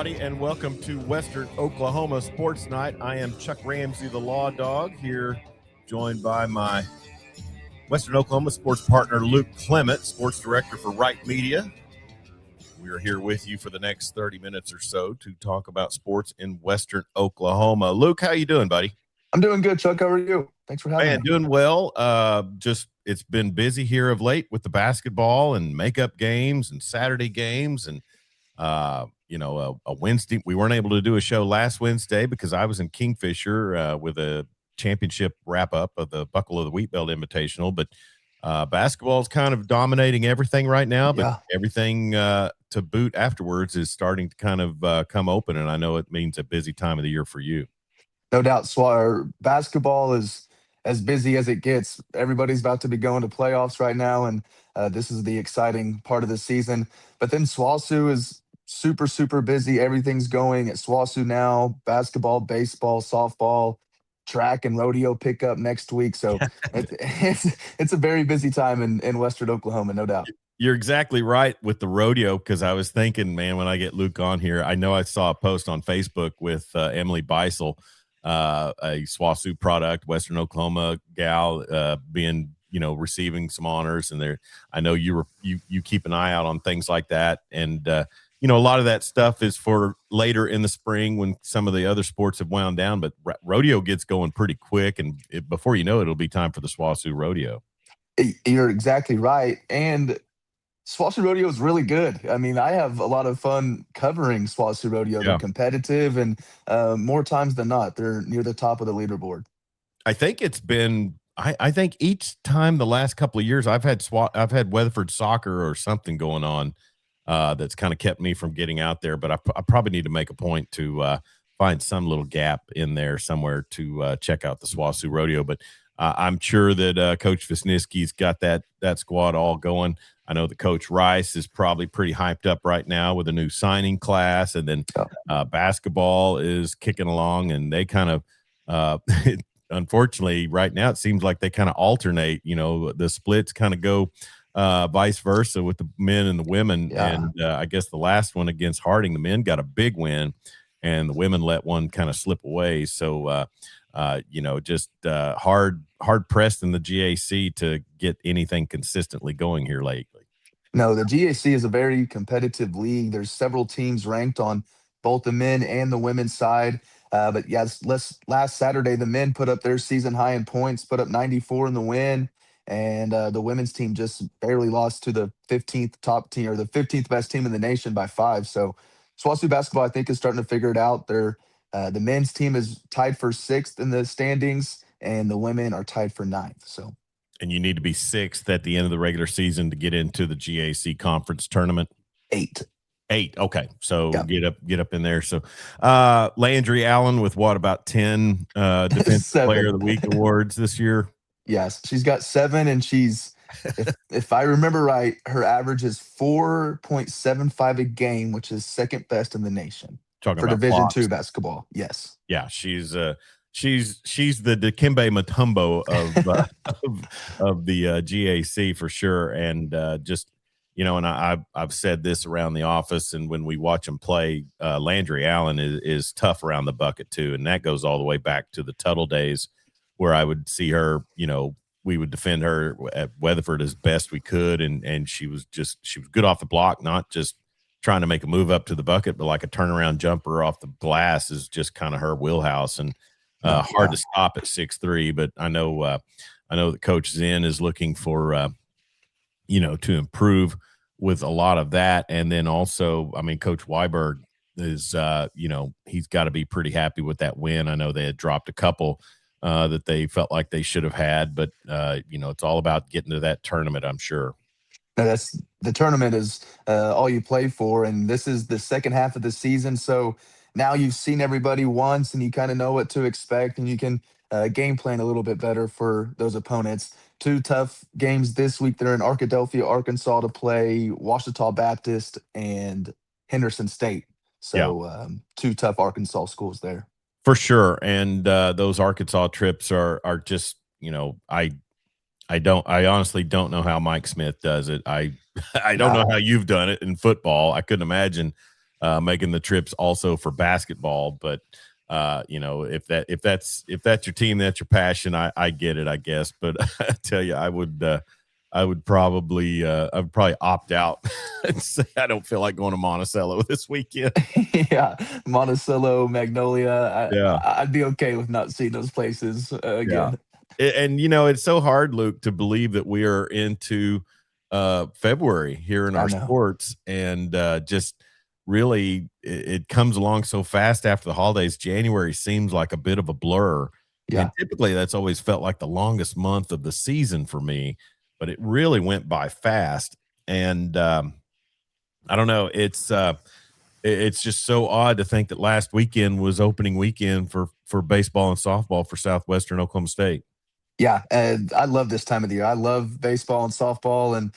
everybody, and welcome to Western Oklahoma Sports Night. I am Chuck Ramsey, the Lawdog, here, joined by my Western Oklahoma sports partner, Luke Clement, sports director for Wright Media. We are here with you for the next 30 minutes or so to talk about sports in Western Oklahoma. Luke, how you doing, buddy? I'm doing good, Chuck. How are you? Thanks for having me. Doing well. It's been busy here of late with the basketball and makeup games and Saturday games and a Wednesday. We weren't able to do a show last Wednesday because I was in Kingfisher with a championship wrap up of the Buckle of the Wheat Belt Invitational. But basketball is kind of dominating everything right now. But everything to boot afterwards is starting to kind of come open, and I know it means a busy time of the year for you. No doubt, basketball is as busy as it gets. Everybody's about to be going to playoffs right now, and this is the exciting part of the season. But then SWOSU is super, super busy. Everything's going at SWOSU now: basketball, baseball, softball, track, and rodeo pickup next week. So it's a very busy time in Western Oklahoma, no doubt. You're exactly right with the rodeo, because I was thinking, man, when I get Luke on here, I know I saw a post on Facebook with Emily Beisel, a SWOSU product, Western Oklahoma gal, being, receiving some honors. And I know you keep an eye out on things like that. And, a lot of that stuff is for later in the spring when some of the other sports have wound down, but rodeo gets going pretty quick. And before you know it, it'll be time for the SWOSU rodeo. You're exactly right. And SWOSU rodeo is really good. I mean, I have a lot of fun covering SWOSU rodeo. They're competitive, and more times than not, they're near the top of the leaderboard. I think it's been, I think each time the last couple of years I've had Weatherford soccer or something going on that's kind of kept me from getting out there. But I probably need to make a point to find some little gap in there somewhere to check out the SWOSU rodeo. But I'm sure that Coach Wisniewski's got that squad all going. I know that Coach Rice is probably pretty hyped up right now with a new signing class, and then basketball is kicking along, and they kind of unfortunately right now it seems like they kind of alternate. The splits kind of go vice versa with the men and the women. And I guess the last one against Harding, the men got a big win, and the women let one kind of slip away. So hard pressed in the GAC to get anything consistently going here lately. No, the GAC is a very competitive league. There's several teams ranked on both the men and the women's side. But yes, last Saturday, the men put up their season high in points, put up 94 in the win. And the women's team just barely lost to the 15th top team, or the 15th best team in the nation, by 5. So SWOSU basketball, I think, is starting to figure it out. The men's team is tied for 6th in the standings, and the women are tied for 9th. And you need to be 6th at the end of the regular season to get into the GAC conference tournament. 8. Okay. So get up in there. So Landry Allen with about 10 Defensive Player of the Week awards this year? Yes, she's got 7, and she's, if I remember right, her average is 4.75 a game, which is second best in the nation for Division II basketball. Yes. Yeah, she's the Dikembe Mutombo of the GAC for sure. And and I've said this around the office, and when we watch them play, Landry Allen is tough around the bucket too, and that goes all the way back to the Tuttle days, where I would see her, we would defend her at Weatherford as best we could. And she was good off the block, not just trying to make a move up to the bucket, but like a turnaround jumper off the glass is just kind of her wheelhouse, and hard to stop at 6'3". But I know that Coach Zen is looking for, to improve with a lot of that. And then also, I mean, Coach Weiberg is, he's got to be pretty happy with that win. I know they had dropped a couple that they felt like they should have had, but it's all about getting to that tournament, I'm sure. The tournament is all you play for, and this is the second half of the season. So now you've seen everybody once, and you kind of know what to expect, and you can game plan a little bit better for those opponents. 2 tough games this week. They're in Arkadelphia, Arkansas, to play Ouachita Baptist and Henderson State. So 2 tough Arkansas schools there. For sure. And those Arkansas trips are just, I honestly don't know how Mike Smith does it. I don't know how you've done it in football. I couldn't imagine making the trips also for basketball. But if that's your team, that's your passion, I get it, I guess. But I tell you, I would probably opt out and say I don't feel like going to Monticello this weekend. Yeah, Monticello, Magnolia. Yeah. I'd be okay with not seeing those places Yeah. again. And it's so hard, Luke, to believe that we are into February here in I our know. sports, and just really it comes along so fast after the holidays. January seems like a bit of a blur, and Yeah. typically that's always felt like the longest month of the season for me, but it really went by fast. And I don't know, it's just so odd to think that last weekend was opening weekend for baseball and softball for Southwestern Oklahoma State. Yeah, and I love this time of the year. I love baseball and softball, and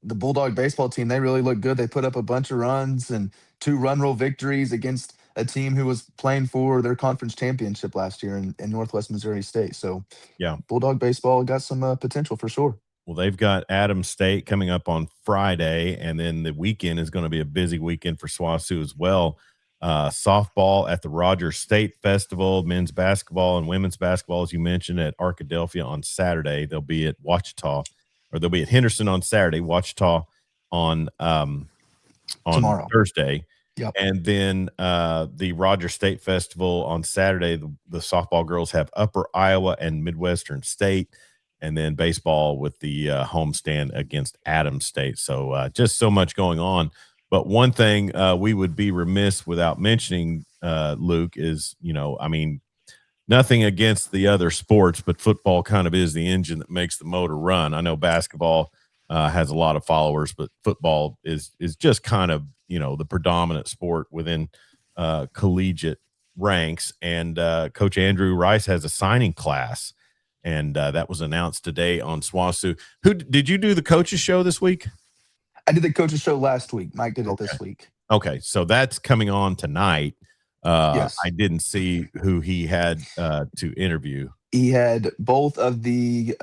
the Bulldog baseball team. They really look good. They put up a bunch of runs and 2 run rule victories against a team who was playing for their conference championship last year in Northwest Missouri State. So Yeah. Bulldog baseball got some potential for sure. Well, they've got Adams State coming up on Friday, and then the weekend is going to be a busy weekend for SWOSU as well. Softball at the Rogers State Festival, men's basketball and women's basketball, as you mentioned, at Arkadelphia on Saturday. They'll be at Ouachita, or they'll be at Henderson on Saturday, Ouachita on Tomorrow. Thursday. Yep. And then the Rogers State Festival on Saturday. The softball girls have Upper Iowa and Midwestern State, and then baseball with the homestand against Adams State. So just so much going on. But one thing we would be remiss without mentioning, Luke, is, I mean, nothing against the other sports, but football kind of is the engine that makes the motor run. I know basketball has a lot of followers, but football is just kind of, the predominant sport within collegiate ranks. And Coach Andrew Rice has a signing class, and that was announced today on SWOSU. Who did you do the coaches show this week? I did the coaches show last week. Mike did it Okay. this week. Okay, so that's coming on tonight. Yes. I didn't see who he had to interview. He had both of the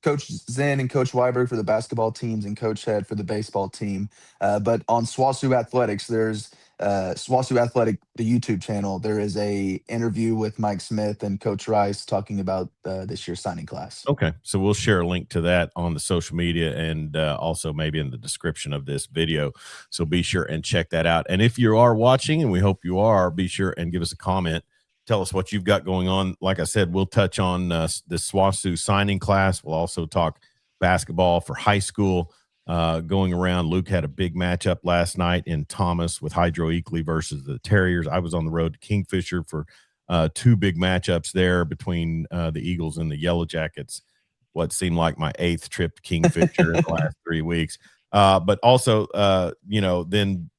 Coach Zen and Coach Weiberg for the basketball teams and Coach Head for the baseball team. But on SWOSU Athletics, there's SWOSU Athletic, the YouTube channel. There is a interview with Mike Smith and Coach Rice talking about this year's signing class. Okay, so we'll share a link to that on the social media, and also maybe in the description of this video. So be sure and check that out. And if you are watching, and we hope you are, be sure and give us a comment. Tell us what you've got going on. Like I said, we'll touch on the SWOSU signing class. We'll also talk basketball for high school going around. Luke had a big matchup last night in Thomas with Hydro-Eakly versus the Terriers. I was on the road to Kingfisher for 2 big matchups there between the Eagles and the Yellow Jackets. What seemed like my 8th trip to Kingfisher in the last 3 weeks. But also, then,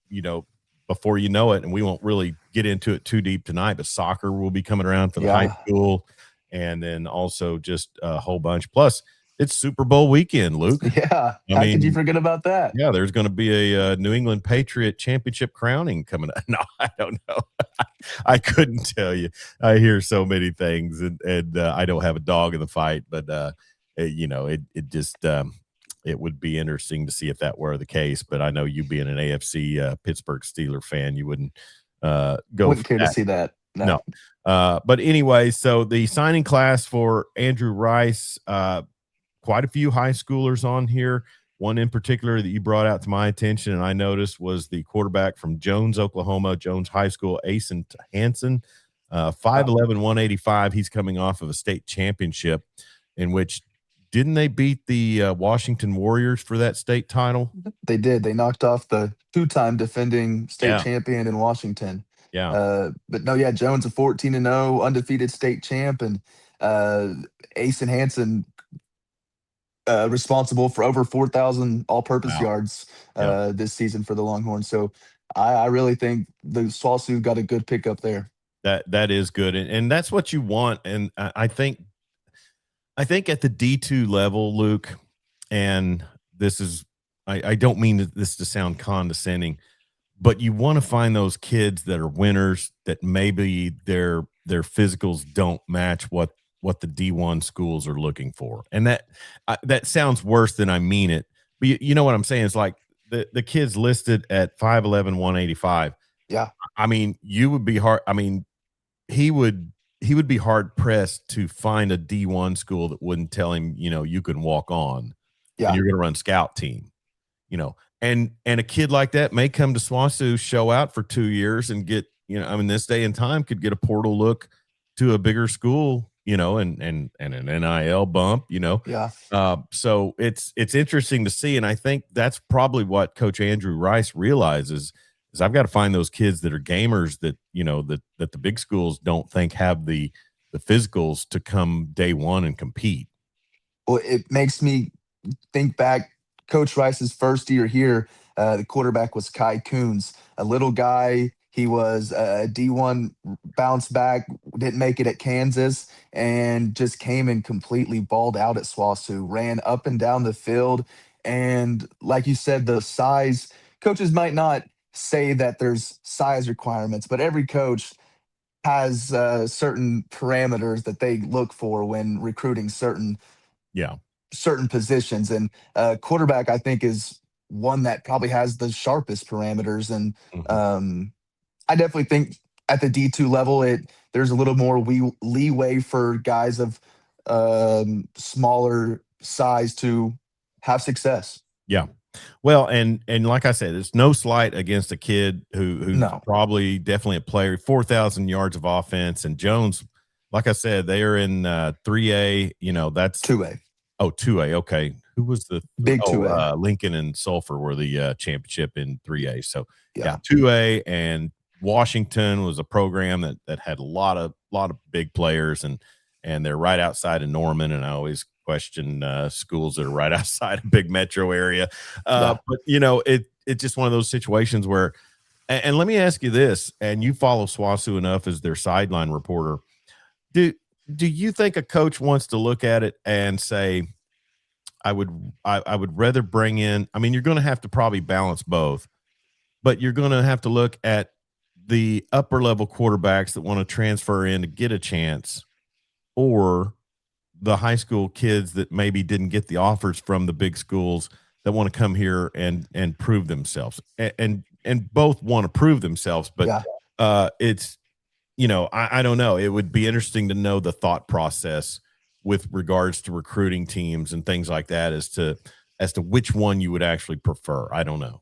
before you know it, and we won't really get into it too deep tonight, but soccer will be coming around for the high school, and then also just a whole bunch. Plus, it's Super Bowl weekend, Luke. Yeah. How could you forget about that? Yeah, there's going to be a New England Patriot championship crowning coming up. No, I don't know. I couldn't tell you. I hear so many things, and I don't have a dog in the fight, but it just it would be interesting to see if that were the case. But I know you being an AFC Pittsburgh Steeler fan, you wouldn't wouldn't care to see that. No. But anyway, so the signing class for Andrew Rice, quite a few high schoolers on here. One in particular that you brought out to my attention, and I noticed, was the quarterback from Jones, Oklahoma, Jones High School, Asen Hansen, 5'11", 185. He's coming off of a state championship in which, didn't they beat the Washington Warriors for that state title? They did. They knocked off the 2-time defending state champion in Washington. Yeah. But no, yeah, Jones a 14-0 undefeated state champ, and Asen Hansen responsible for over 4,000 all-purpose yards this season for the Longhorns. So I really think the SWOSU got a good pickup there. That is good, and that's what you want. And I think at the D2 level, Luke, and this is, I don't mean this to sound condescending, but you want to find those kids that are winners, that maybe their physicals don't match what the D1 schools are looking for. And that sounds worse than I mean it, but you know what I'm saying? It's like the kid's listed at 5'11", 185. Yeah. I mean, you would be hard. I mean, he would be hard pressed to find a D1 school that wouldn't tell him, you can walk on and Yeah. you're going to run scout team, and a kid like that may come to SWOSU, show out for 2 years and get, this day and time could get a portal look to a bigger school, and an NIL bump, Yeah. So it's interesting to see. And I think that's probably what Coach Andrew Rice realizes is I've got to find those kids that are gamers that, that the big schools don't think have the physicals to come day one and compete. Well, it makes me think back. Coach Rice's first year here, the quarterback was Kai Coons, a little guy. He was a D1 bounce back, didn't make it at Kansas, and just came and completely balled out at SWOSU, ran up and down the field. And like you said, the size, coaches might not say that there's size requirements, but every coach has certain parameters that they look for when recruiting Yeah. certain positions. And quarterback, I think, is one that probably has the sharpest parameters. And I definitely think at the D2 level, there's a little more leeway for guys of smaller size to have success. Yeah. Well, and like I said, it's no slight against a kid who's No. probably definitely a player, 4,000 yards of offense. And Jones, like I said, they are in 3A. That's 2A. Oh, 2A. Okay. Who was the Big 2A? Lincoln and Sulphur were the championship in 3A. So Yeah. 2A, and Washington was a program that had a lot of big players, and they're right outside of Norman. And I always question schools that are right outside a big metro area. But it's just one of those situations where, and let me ask you this, and you follow SWOSU enough as their sideline reporter. Do you think a coach wants to look at it and say, I would rather bring in, I mean, you're going to have to probably balance both, but you're going to have to look at the upper level quarterbacks that want to transfer in to get a chance, or the high school kids that maybe didn't get the offers from the big schools that want to come here and prove themselves, and both want to prove themselves. But it's, I don't know. It would be interesting to know the thought process with regards to recruiting teams and things like that as to which one you would actually prefer. I don't know.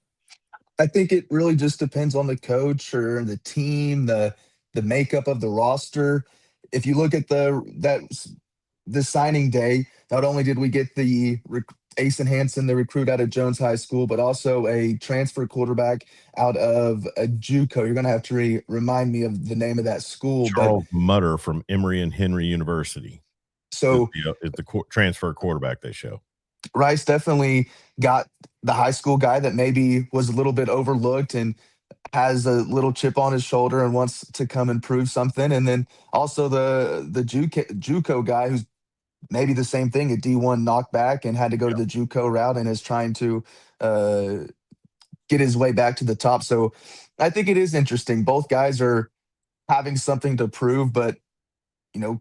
I think it really just depends on the coach or the team, the makeup of the roster. If you look at the signing day, not only did we get the Asen Hansen, the recruit out of Jones High School, but also a transfer quarterback out of a JUCO. You're going to have to remind me of the name of that school. Charles Mutter from Emory and Henry University. So is the transfer quarterback they show. Rice definitely got the high school guy that maybe was a little bit overlooked and has a little chip on his shoulder and wants to come and prove something. And then also the JUCO guy who's maybe the same thing, a D1 knockback and had to go to the JUCO route and is trying to get his way back to the top. So I think it is interesting. Both guys are having something to prove, but,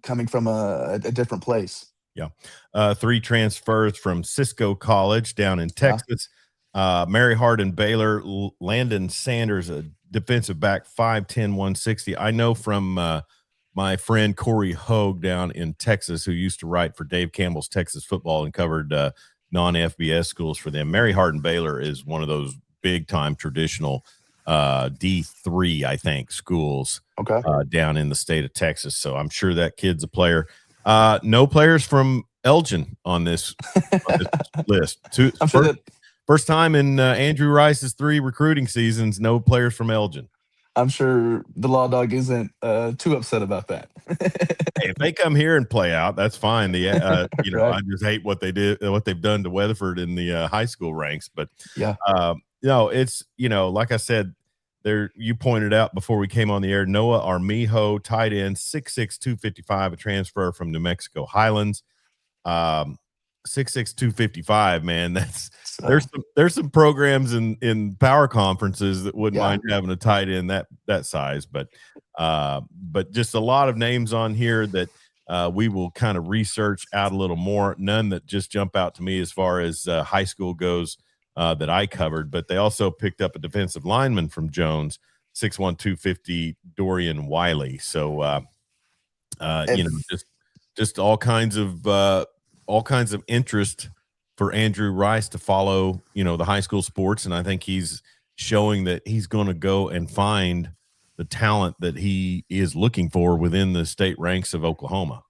coming from a different place. Yeah. 3 transfers from Cisco College down in Texas. Mary Hardin Baylor, Landon Sanders, a defensive back, 5'10", 160. I know from my friend Corey Hogue down in Texas, who used to write for Dave Campbell's Texas Football and covered non-FBS schools for them. Mary Hardin Baylor is one of those big-time traditional D3, I think, schools down in the state of Texas. So I'm sure that kid's a player. No players from Elgin on this list. First time in Andrew Rice's 3 recruiting seasons, no players from Elgin. I'm sure the Lawdog isn't too upset about that. Hey, if they come here and play out, that's fine. I just hate what they've done to Weatherford in the high school ranks. But it's like I said, there, you pointed out before we came on the air, Noah Armijo, tight end, 6'6", 255, a transfer from New Mexico Highlands. 6'6", 255, man. There's some programs in power conferences that wouldn't mind having a tight end that size, but just a lot of names on here that we will kind of research out a little more. None that just jump out to me as far as high school goes. that I covered, but they also picked up a defensive lineman from Jones, 6'1", 250, Dorian Wiley. So, you know, just all kinds of interest for Andrew Rice to follow, you know, the high school sports. And I think he's showing that he's going to go and find the talent that he is looking for within the state ranks of Oklahoma.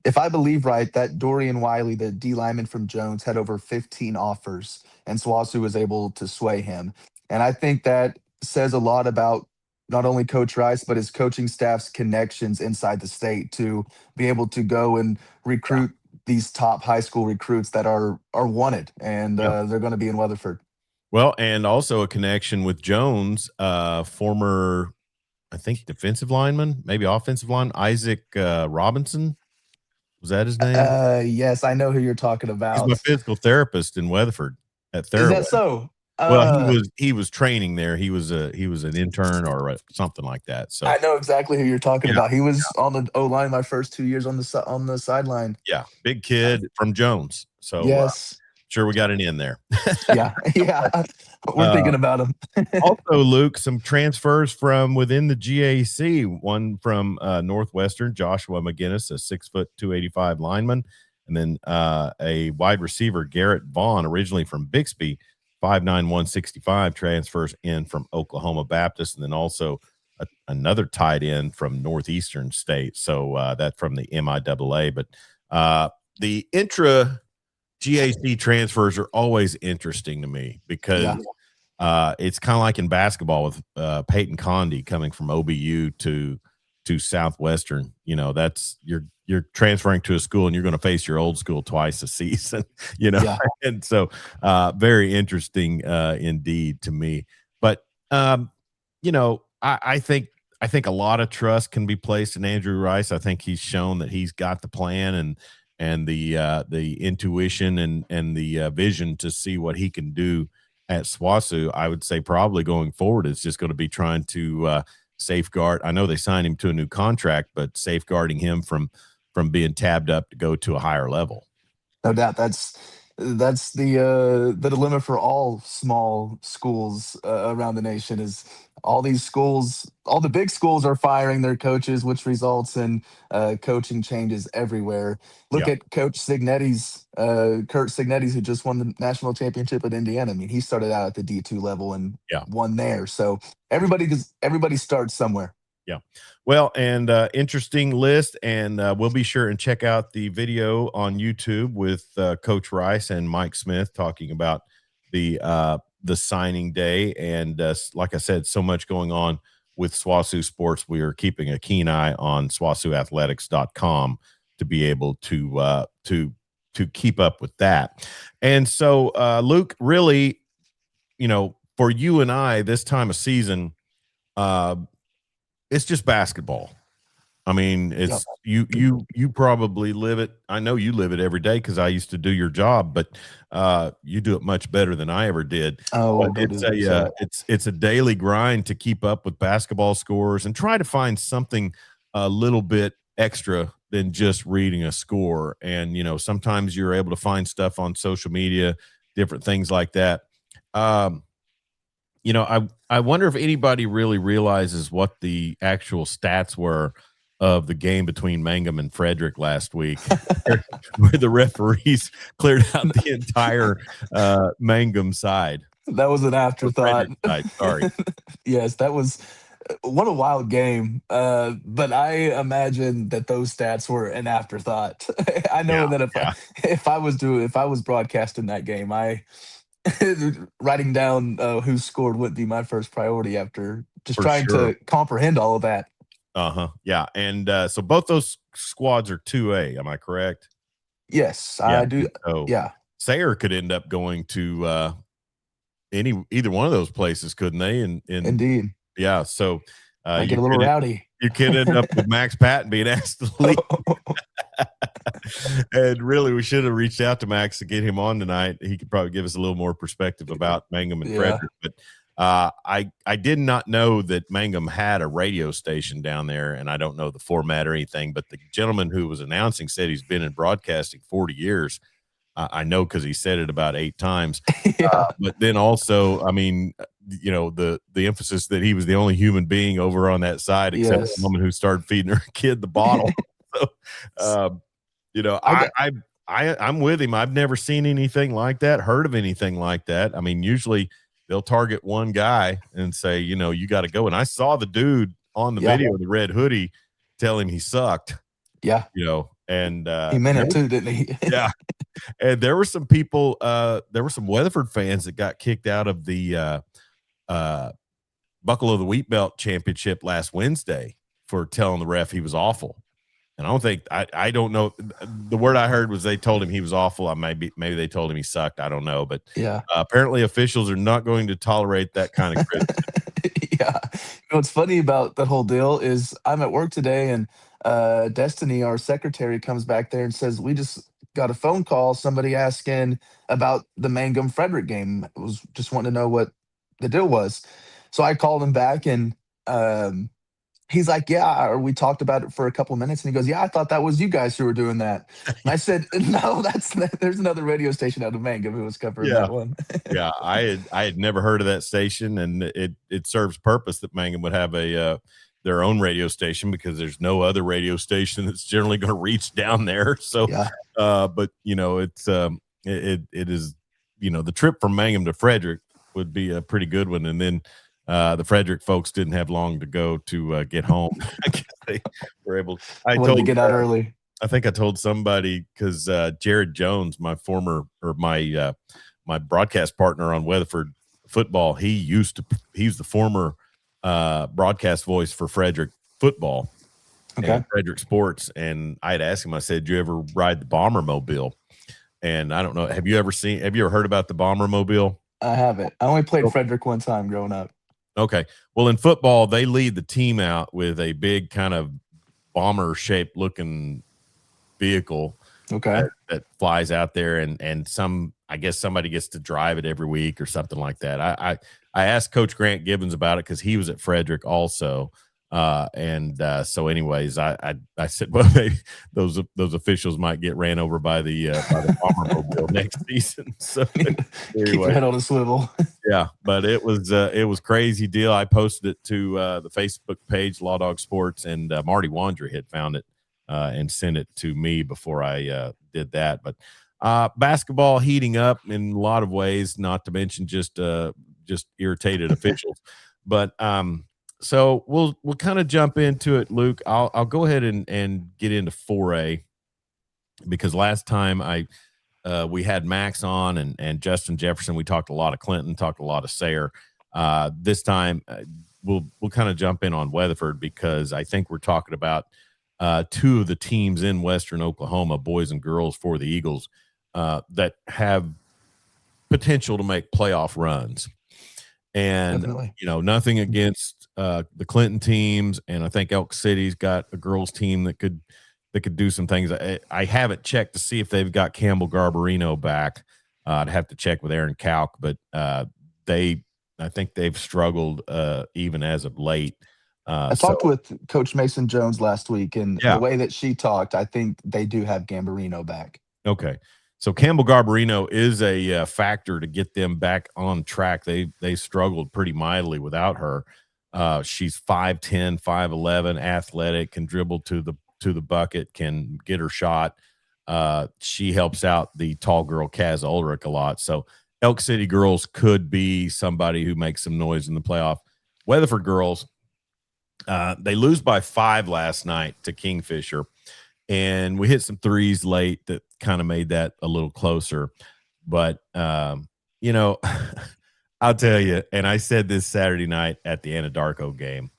If I believe right, that Dorian Wiley, the D lineman from Jones, had over 15 offers, and SWOSU was able to sway him. And I think that says a lot about not only Coach Rice, but his coaching staff's connections inside the state to be able to go and recruit these top high school recruits that are wanted, and they're going to be in Weatherford. Well, and also a connection with Jones, former, I think, defensive lineman, maybe offensive lineman, Isaac Robinson. Was that his name? Yes, I know who you're talking about. He's my physical therapist in Weatherford at Sayre. Is that so? Well, he was training there. He was an intern or something like that. So I know exactly who you're talking about. He was on the O line my first 2 years on the sideline. Yeah, big kid from Jones. So yes, sure we got an in there. yeah, we're thinking about him. Also, Luke, some transfers from within the GAC. One from Northwestern, Joshua McGinnis, a 6', 285 lineman, and then a wide receiver, Garrett Vaughn, originally from Bixby, 5'9", 165, transfers in from Oklahoma Baptist, and then also another tight end from Northeastern State. So that from the MIAA. But the intra GAC transfers are always interesting to me because it's kind of like in basketball with Peyton Condi coming from OBU to Southwestern. You know, that's you're transferring to a school and you're going to face your old school twice a season, you know. And so very interesting indeed to me. But you know, I think a lot of trust can be placed in Andrew Rice. I think he's shown that he's got the plan and the intuition and the vision to see what he can do at SWOSU. I would say probably going forward, it's just going to be trying to safeguard. I know they signed him to a new contract, but safeguarding him from being tabbed up to go to a higher level. No doubt. That's the dilemma for all small schools around the nation. Is all these schools, all the big schools are firing their coaches, which results in coaching changes everywhere. Look at Coach Signetti's, Kurt Signetti's, who just won the national championship at Indiana. I mean, he started out at the D2 level and won there. So everybody starts somewhere. Yeah. Well, and interesting list, and we'll be sure and check out the video on YouTube with Coach Rice and Mike Smith talking about the signing day. And like I said, so much going on with SWOSU sports. We are keeping a keen eye on SWOSUathletics.com to be able to keep up with that. And so, Luke, really, you know, for you and I this time of season, it's just basketball. I mean, it's you probably live it. I know you live it every day because I used to do your job, but you do it much better than I ever did. Oh, it's a daily grind to keep up with basketball scores and try to find something a little bit extra than just reading a score. And you know, sometimes you're able to find stuff on social media, different things like that. You know, I wonder if anybody really realizes what the actual stats were of the game between Mangum and Frederick last week, where the referees cleared out the entire Mangum side. That was an afterthought. Sorry. Yes, that was what a wild game. But I imagine that those stats were an afterthought. I know that if I was broadcasting that game, writing down who scored wouldn't be my first priority after just trying to comprehend all of that. Yeah. And so both those squads are 2A. Am I correct? Yes, I do. So Sayre could end up going to either one of those places, couldn't they? Indeed. Yeah. So get a little rowdy. You could end up with Max Patton being asked to leave. And really, we should have reached out to Max to get him on tonight. He could probably give us a little more perspective about Mangum and Frederick. But I did not know that Mangum had a radio station down there, and I don't know the format or anything. But the gentleman who was announcing said he's been in broadcasting 40 years. I know because he said it about 8 times. Yeah. But then also, I mean, the emphasis that he was the only human being over on that side, except the Yes. woman who started feeding her kid the bottle. So, I got I'm with him. I've never seen anything like that, heard of anything like that. I mean, usually they'll target one guy and say, you got to go. And I saw the dude on the Yeah. video, the red hoodie, tell him he sucked. Yeah. And He meant it too, didn't he? yeah. And there were some people, there were some Weatherford fans that got kicked out of the Buckle of the Wheat Belt Championship last Wednesday for telling the ref he was awful. And I don't know. The word I heard was they told him he was awful. Maybe they told him he sucked. I don't know. But Yeah. Apparently officials are not going to tolerate that kind of criticism. Yeah. What's funny about that whole deal is I'm at work today, and Destiny, our secretary, comes back there and says, we just got a phone call, somebody asking about the Mangum Frederick game. I was just wanting to know what the deal was. So I called him back, and he's like, yeah, or we talked about it for a couple of minutes, and he goes, yeah, I thought that was you guys who were doing that. And I said, no, there's another radio station out of Mangum who was covering Yeah. that one. Yeah, I had never heard of that station, and it serves purpose that Mangum would have their own radio station, because there's no other radio station that's generally going to reach down there. So, Yeah. But it's it is, the trip from Mangum to Frederick would be a pretty good one, and then the Frederick folks didn't have long to go to get home. I guess they were able. I Wanted told to get out early. I think I told somebody, because Jared Jones, my broadcast partner on Weatherford football, he's the former broadcast voice for Frederick football, and Frederick sports. And I had asked him, I said, "Do you ever ride the Bomber Mobile?" And I don't know, have you ever heard about the Bomber Mobile? I haven't. I only played Frederick one time growing up. Okay. Well, in football, they lead the team out with a big kind of bomber shaped looking vehicle that flies out there, and I guess somebody gets to drive it every week or something like that. I asked Coach Grant Gibbons about it, because he was at Frederick also. So anyways, I said, well, those officials might get ran over by the Bomber Mobile next season. So anyway. Keep your head on a swivel. Yeah, but it was crazy deal. I posted it to the Facebook page, Lawdog Sports, and Marty Wandry had found it and sent it to me before I did that. But basketball heating up in a lot of ways, not to mention just irritated officials. But so we'll kind of jump into it, Luke. I'll go ahead and get into 4A, because last time we had Max on and Justin Jefferson. We talked a lot of Clinton, talked a lot of Sayre. This time we'll kind of jump in on Weatherford, because I think we're talking about two of the teams in Western Oklahoma, boys and girls, for the Eagles, that have potential to make playoff runs. And Definitely. Nothing against the Clinton teams, and I think Elk City's got a girls team that could do some things. I haven't checked to see if they've got Campbell Garbarino back. I'd have to check with Aaron Kalk, but I think they've struggled even as of late. I talked with Coach Mason Jones last week, and Yeah. the way that she talked, I think they do have Gambarino back. Okay. So Campbell Garbarino is a factor to get them back on track. They struggled pretty mightily without her. She's 5'10", 5'11", athletic, can dribble to the bucket, can get her shot. She helps out the tall girl Kaz Ulrich a lot. So Elk City girls could be somebody who makes some noise in the playoff. Weatherford girls, they lose by 5 last night to Kingfisher, and we hit some threes late that kind of made that a little closer. But I'll tell you, and I said this Saturday night at the Anadarko game,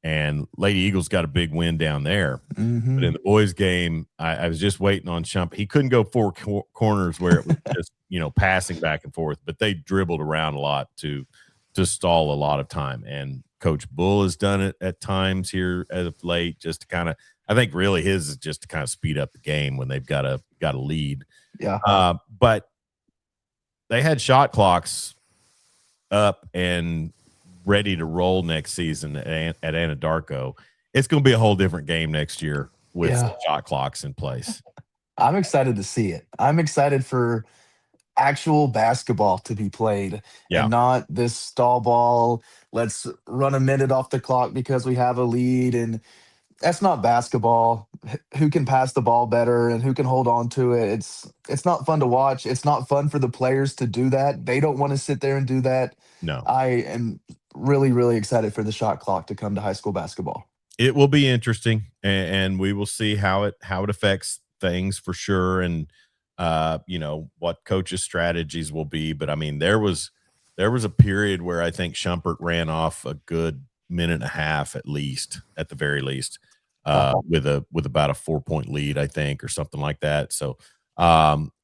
and Lady Eagles got a big win down there. Mm-hmm. But in the boys game, I was just waiting on Shump. He couldn't go 4 corners where it was just, passing back and forth, but they dribbled around a lot to stall a lot of time. And Coach Bull has done it at times here as of late, just to kind of, I think really his is just to kind of speed up the game when they've got a lead. Yeah. But they had shot clocks up and ready to roll next season at Anadarko. It's going to be a whole different game next year with some shot clocks in place. I'm excited to see it. I'm excited for actual basketball to be played Yeah. and not this stall ball. Let's run a minute off the clock because we have a lead. And that's not basketball. Who can pass the ball better and who can hold on to it? It's not fun to watch. It's not fun for the players to do that. They don't want to sit there and do that. No. I am really, really excited for the shot clock to come to high school basketball. It will be interesting, and we will see how it affects things for sure, and what coaches' strategies will be. But I mean, there was a period where I think Shumpert ran off a good minute and a half at the very least, with about a 4-point lead, I think, or something like that. So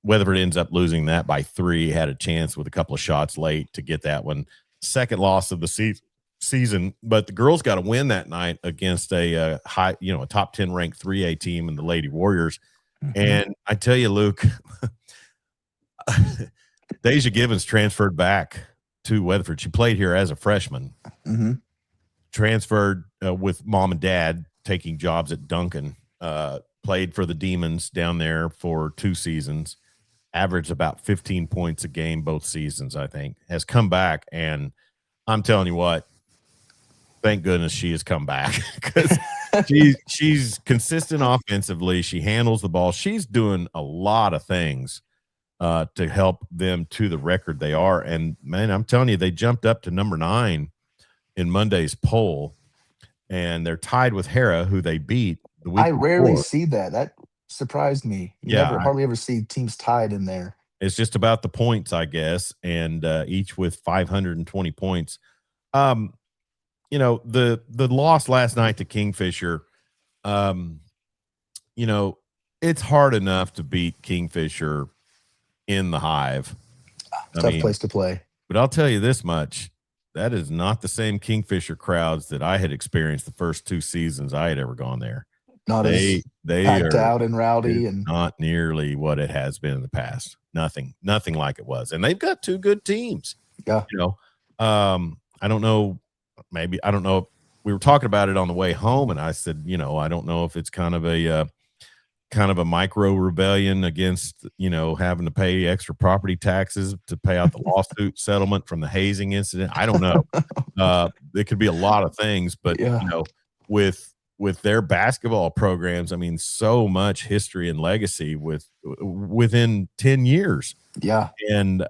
Weatherford ends up losing that by 3. Had a chance with a couple of shots late to get that one. Second loss of the season, but the girls got a win that night against a a top 10 ranked 3A team in the Lady Warriors. Mhm. And I tell you, Luke, Deja Givens transferred back to Weatherford. She played here as a freshman, Mhm. transferred with mom and dad taking jobs at Duncan, played for the Demons down there for 2 seasons, averaged about 15 points a game both seasons, I think, has come back. And I'm telling you what, thank goodness she has come back because she's consistent offensively. She handles the ball. She's doing a lot of things to help them to the record they are. And man, I'm telling you, they jumped up to number 9 in Monday's poll, and they're tied with Hera, who they beat the I week rarely before. see that. That surprised me. You Yeah, never hardly ever see teams tied in there. it's just about the points, I guess, and each with 520 points. Um, the loss last night to Kingfisher, um, you know, it's hard enough to beat Kingfisher in the Hive. I Tough mean, place to play. but I'll tell you this much, that is not the same Kingfisher crowds that I had experienced the first 2 seasons I had ever gone there. Not as They packed are out and It's rowdy and not nearly what it has been in the past. Nothing like it was. And they've got 2 good teams. yeah. You know, I don't know. Maybe I don't know. We were talking about it on the way home, and I said, I don't know if it's kind of a micro rebellion against having to pay extra property taxes to pay out the lawsuit settlement from the hazing incident. I don't know. It could be a lot of things, but Yeah. with their basketball programs, I mean, so much history and legacy within 10 years, Yeah. and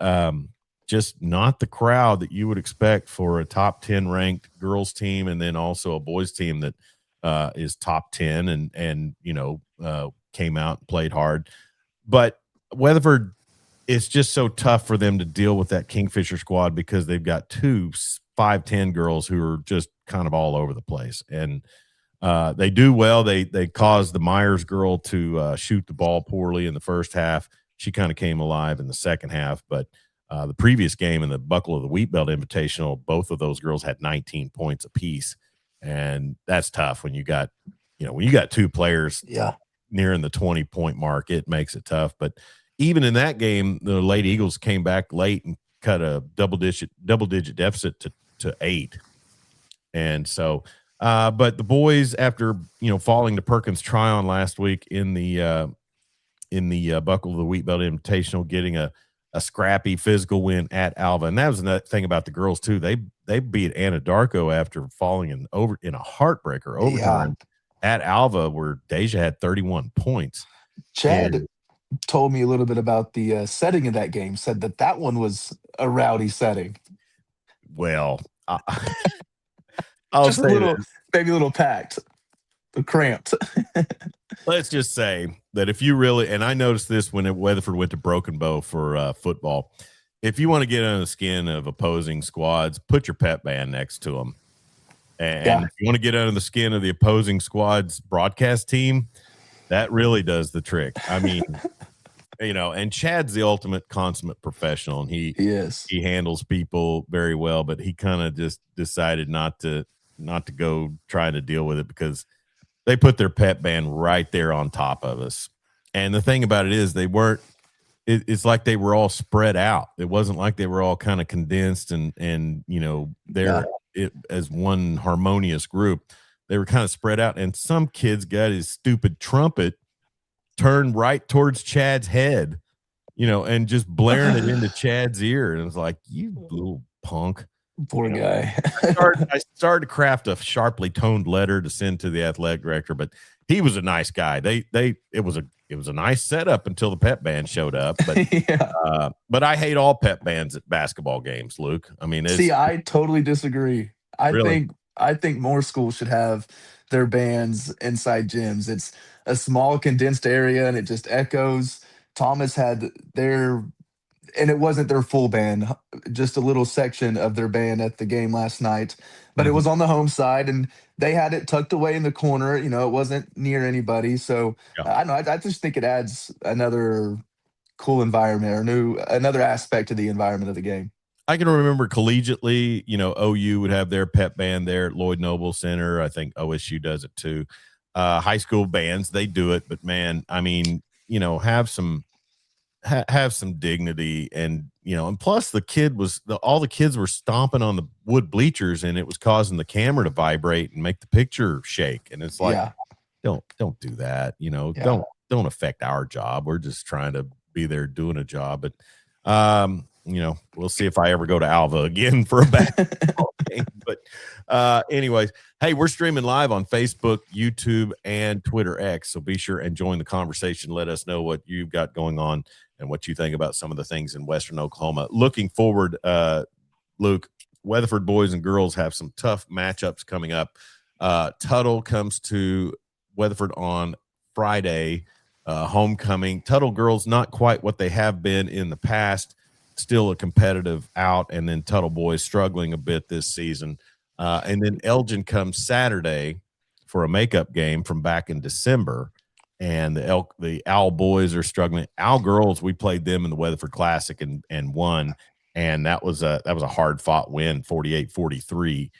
just not the crowd that you would expect for a top 10 ranked girls team, and then also a boys team that is top 10 and came out and played hard. But Weatherford, it's just so tough for them to deal with that Kingfisher squad because they've got 2 5'10" girls who are just kind of all over the place. And they do well. They caused the Myers girl to shoot the ball poorly in the first half. She kind of came alive in the second half. But the previous game in the Buckle of the Wheat Belt Invitational, both of those girls had 19 points apiece. And that's tough when you got 2 players Yeah. nearing the 20-point mark. It makes it tough. But even in that game, the Lady Eagles came back late and cut a double digit deficit to 8. And so, but the boys, after falling to Perkins Tryon last week in the Buckle of the Wheat Belt Invitational, getting a scrappy physical win at Alva. And that was another thing about the girls too. They beat Anadarko after falling in a heartbreaker Yeah. overtime at Alva, where Deja had 31 points. Chad And told me a little bit about the setting of that game, said that one was a rowdy setting. well, I'll Just a say little, this. maybe a little packed, cramped. Let's just say that if you really, and I noticed this when Weatherford went to Broken Bow for football, if you want to get under the skin of opposing squads, put your pep band next to them. And Yeah. if you want to get under the skin of the opposing squad's broadcast team, that really does the trick. I mean, and Chad's the ultimate consummate professional, and he Yes. handles people very well, but he kind of just decided not to go trying to deal with it because they put their pep band right there on top of us. And the thing about it is it's like they were all spread out. It wasn't like they were all kind of condensed and they're as one harmonious group. They were kind of spread out, and some kid's got his stupid trumpet turned right towards Chad's head, and just blaring it into Chad's ear. And it was like, you little punk. Poor guy. I started to craft a sharply toned letter to send to the athletic director, but he was a nice guy. It was a nice setup until the pep band showed up. But Yeah. But I hate all pep bands at basketball games, Luke. I mean, See, I totally disagree. really. I think more schools should have their bands inside gyms. It's a small condensed area and it just echoes. Thomas had their and it wasn't their full band, just a little section of their band at the game last night. But it Mhm. was on the home side, and they had it tucked away in the corner. It wasn't near anybody. So Yeah. I don't know. I just think it adds another cool environment or another aspect to the environment of the game. I can remember collegiately, OU would have their pep band there at Lloyd Noble Center. I think OSU does it too. High school bands, they do it, but man, I mean, have some dignity, and plus all the kids were stomping on the wood bleachers, and it was causing the camera to vibrate and make the picture shake. And it's like, Yeah. don't do that. Yeah. Don't affect our job. We're just trying to be there doing a job. But we'll see if I ever go to Alva again for a basketball game. But anyways, hey, we're streaming live on Facebook, YouTube, and Twitter X. So be sure and join the conversation. Let us know what you've got going on and what you think about some of the things in Western Oklahoma. Looking forward, Luke, Weatherford boys and girls have some tough matchups coming up. Tuttle comes to Weatherford on Friday. Homecoming. Tuttle girls, not quite what they have been in the past. Still a competitive out, and then Tuttle boys struggling a bit this season. And then Elgin comes Saturday for a makeup game from back in December. And the Owl boys are struggling. Owl girls, we played them in the Weatherford Classic and won. And that was a hard fought win, 48-43.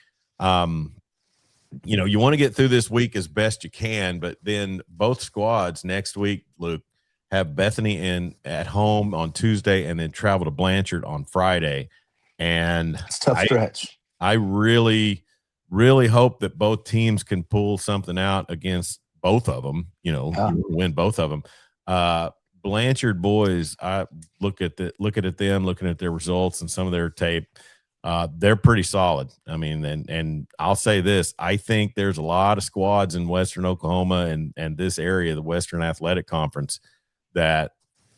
You want to get through this week as best you can, but then both squads next week, Luke, have Bethany at home on Tuesday and then travel to Blanchard on Friday. And It's a tough stretch. I really, really hope that both teams can pull something out against both of them, win both of them. Blanchard boys, I looking at them, looking at their results and some of their tape. They're pretty solid. I mean, and I'll say this, I think there's a lot of squads in Western Oklahoma and this area, the Western Athletic Conference, that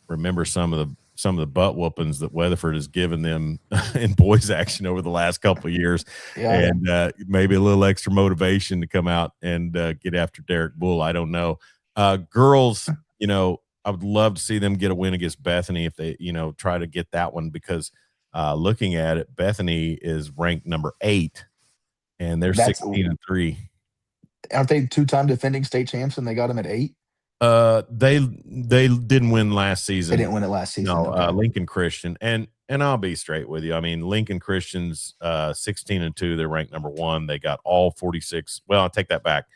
remember some of the butt whoopings that Weatherford has given them in boys action over the last couple of years. Yeah. And maybe a little extra motivation to come out and get after Derek Bull. I don't know. Girls, I would love to see them get a win against Bethany if they, try to get that one, because looking at it, Bethany is ranked number 8 and they're 16-3. Aren't they 2-time defending state champs and they got them at 8? They didn't win last season. They didn't win it last season. No, okay. Lincoln Christian, and I'll be straight with you. I mean, Lincoln Christian's 16-2. They're ranked number 1. They got all 46. Well, I'll take that back.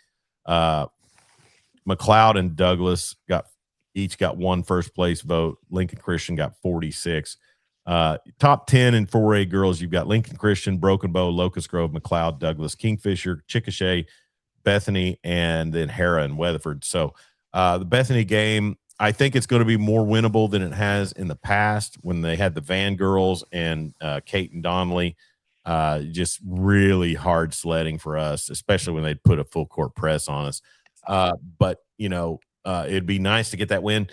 McLeod and Douglas each got 1 first place vote. Lincoln Christian got 46. Top 10 in 4A girls, you've got Lincoln Christian, Broken Bow, Locust Grove, McLeod, Douglas, Kingfisher, Chickasha, Bethany, and then Hera and Weatherford. So the Bethany game, I think it's going to be more winnable than it has in the past when they had the Van girls and Kate and Donnelly. Just really hard sledding for us, especially when they put a full court press on us. But it'd be nice to get that win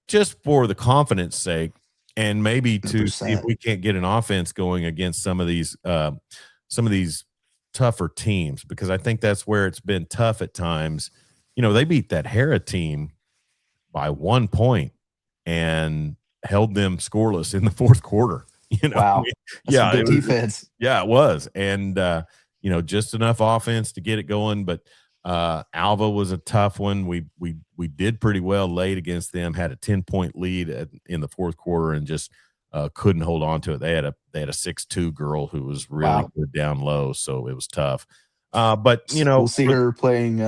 just for the confidence sake, and maybe to 100%. see if we can't get an offense going against some of these tougher teams, because I think that's where it's been tough at times. They beat that Hera team by 1 point and held them scoreless in the fourth quarter. Wow. Yeah, good defense. Yeah, it was. And, just enough offense to get it going. But Alva was a tough one. We did pretty well late against them, had a 10-point lead in the fourth quarter and just couldn't hold on to it. They had a 6'2" girl who was really good down low. So it was tough. But we'll see her playing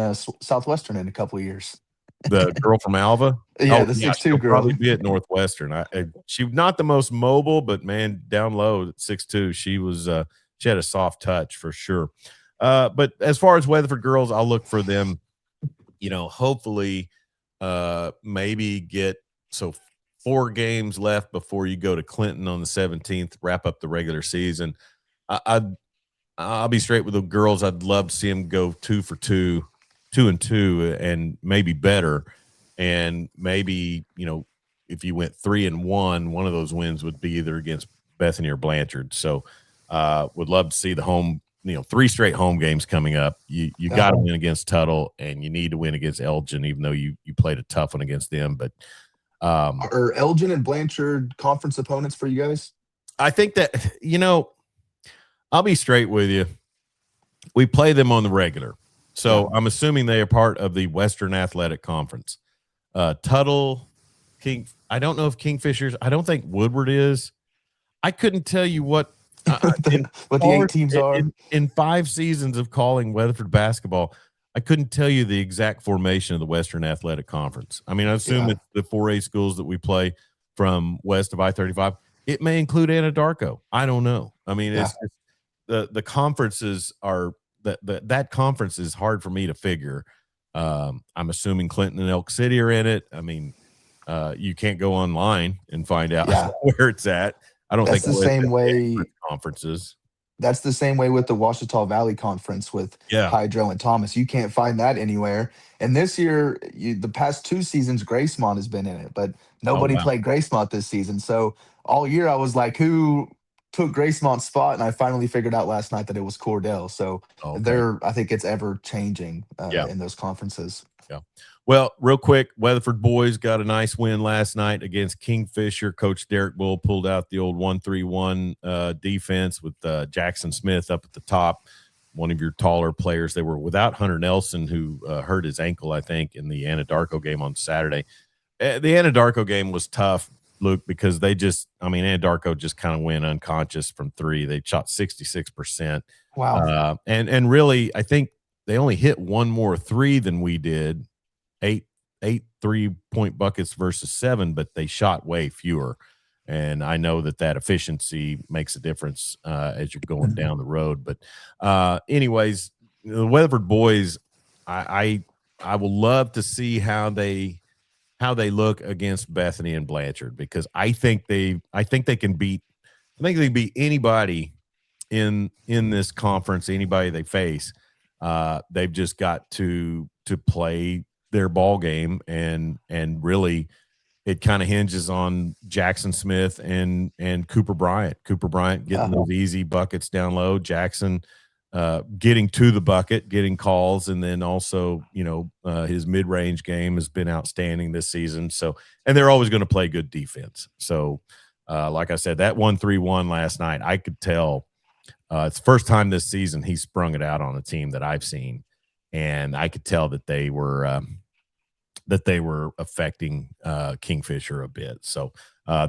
Southwestern in a couple of years. The girl from Alva, the 6'2" girl, probably be at Northwestern. She's not the most mobile, but man, down low at 6'2", she had a soft touch for sure. But as far as Weatherford girls, I'll look for them. Hopefully, maybe get 4 games left before you go to Clinton on the 17th, wrap up the regular season. I'll be straight with the girls. I'd love to see them go 2 for 2, 2-2, and maybe better. And maybe, if you went 3-1, one of those wins would be either against Bethany or Blanchard. So would love to see the home, 3 straight home games coming up. You got to win against Tuttle, and you need to win against Elgin, even though you played a tough one against them. But are Elgin and Blanchard conference opponents for you guys? I think that, I'll be straight with you. We play them on the regular. So I'm assuming they are part of the Western Athletic Conference. Tuttle, I don't know if Kingfishers, I don't think Woodward is. I couldn't tell you what the 8 teams are. In 5 seasons of calling Weatherford basketball, I couldn't tell you the exact formation of the Western Athletic Conference. I mean, I assume it's the 4A schools that we play from west of I-35. It may include Anadarko. I don't know. I mean, it's the conferences are that conference is hard for me to figure. I'm assuming Clinton and Elk City are in it. I mean, you can't go online and find out where it's at. I don't think the same way conferences. That's the same way with the Ouachita Valley Conference with Hydro and Thomas. You can't find that anywhere. And this year, the past 2 seasons, Gracemont has been in it, but nobody played Gracemont this season. So all year I was like, who took Gracemont's spot? And I finally figured out last night that it was Cordell. So I think it's ever changing in those conferences. Yeah. Well, real quick, Weatherford boys got a nice win last night against Kingfisher. Coach Derek Bull pulled out the old 1-3-1 defense with Jackson Smith up at the top, one of your taller players. They were without Hunter Nelson, who hurt his ankle, I think, in the Anadarko game on Saturday. The Anadarko game was tough, Luke, because Anadarko just kind of went unconscious from 3. They shot 66%. Wow. And really, I think they only hit 1 more 3 than we did. 8 3-point buckets versus 7, but they shot way fewer. And I know that efficiency makes a difference as you're going down the road. But anyways, the Weatherford boys, I will love to see how they look against Bethany and Blanchard, because I think they can beat anybody in this conference, anybody they face. They've just got to play their ball game, and really it kind of hinges on Jackson Smith and Cooper Bryant getting those easy buckets down low, Jackson getting to the bucket, getting calls, and then also his mid-range game has been outstanding this season. So, and they're always going to play good defense. So like I said, that 1-3-1 last night, I could tell it's the first time this season he sprung it out on a team that I've seen, and I could tell that they were affecting Kingfisher a bit. So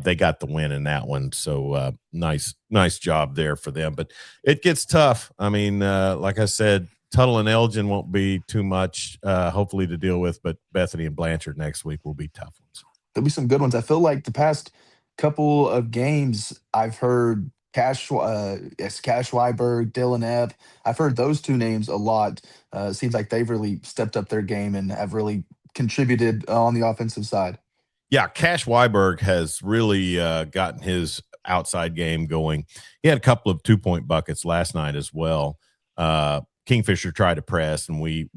they got the win in that one. So nice job there for them. But it gets tough. I mean, like I said, Tuttle and Elgin won't be too much, hopefully, to deal with. But Bethany and Blanchard next week will be tough ones. There'll be some good ones. I feel like the past couple of games, I've heard Cash Weiberg, Dylan Epp. I've heard those 2 names a lot. It seems like they've really stepped up their game and have really contributed on the offensive side. Yeah, Cash Weiberg has really gotten his outside game going. He had a couple of 2-point buckets last night as well. Kingfisher tried to press, and we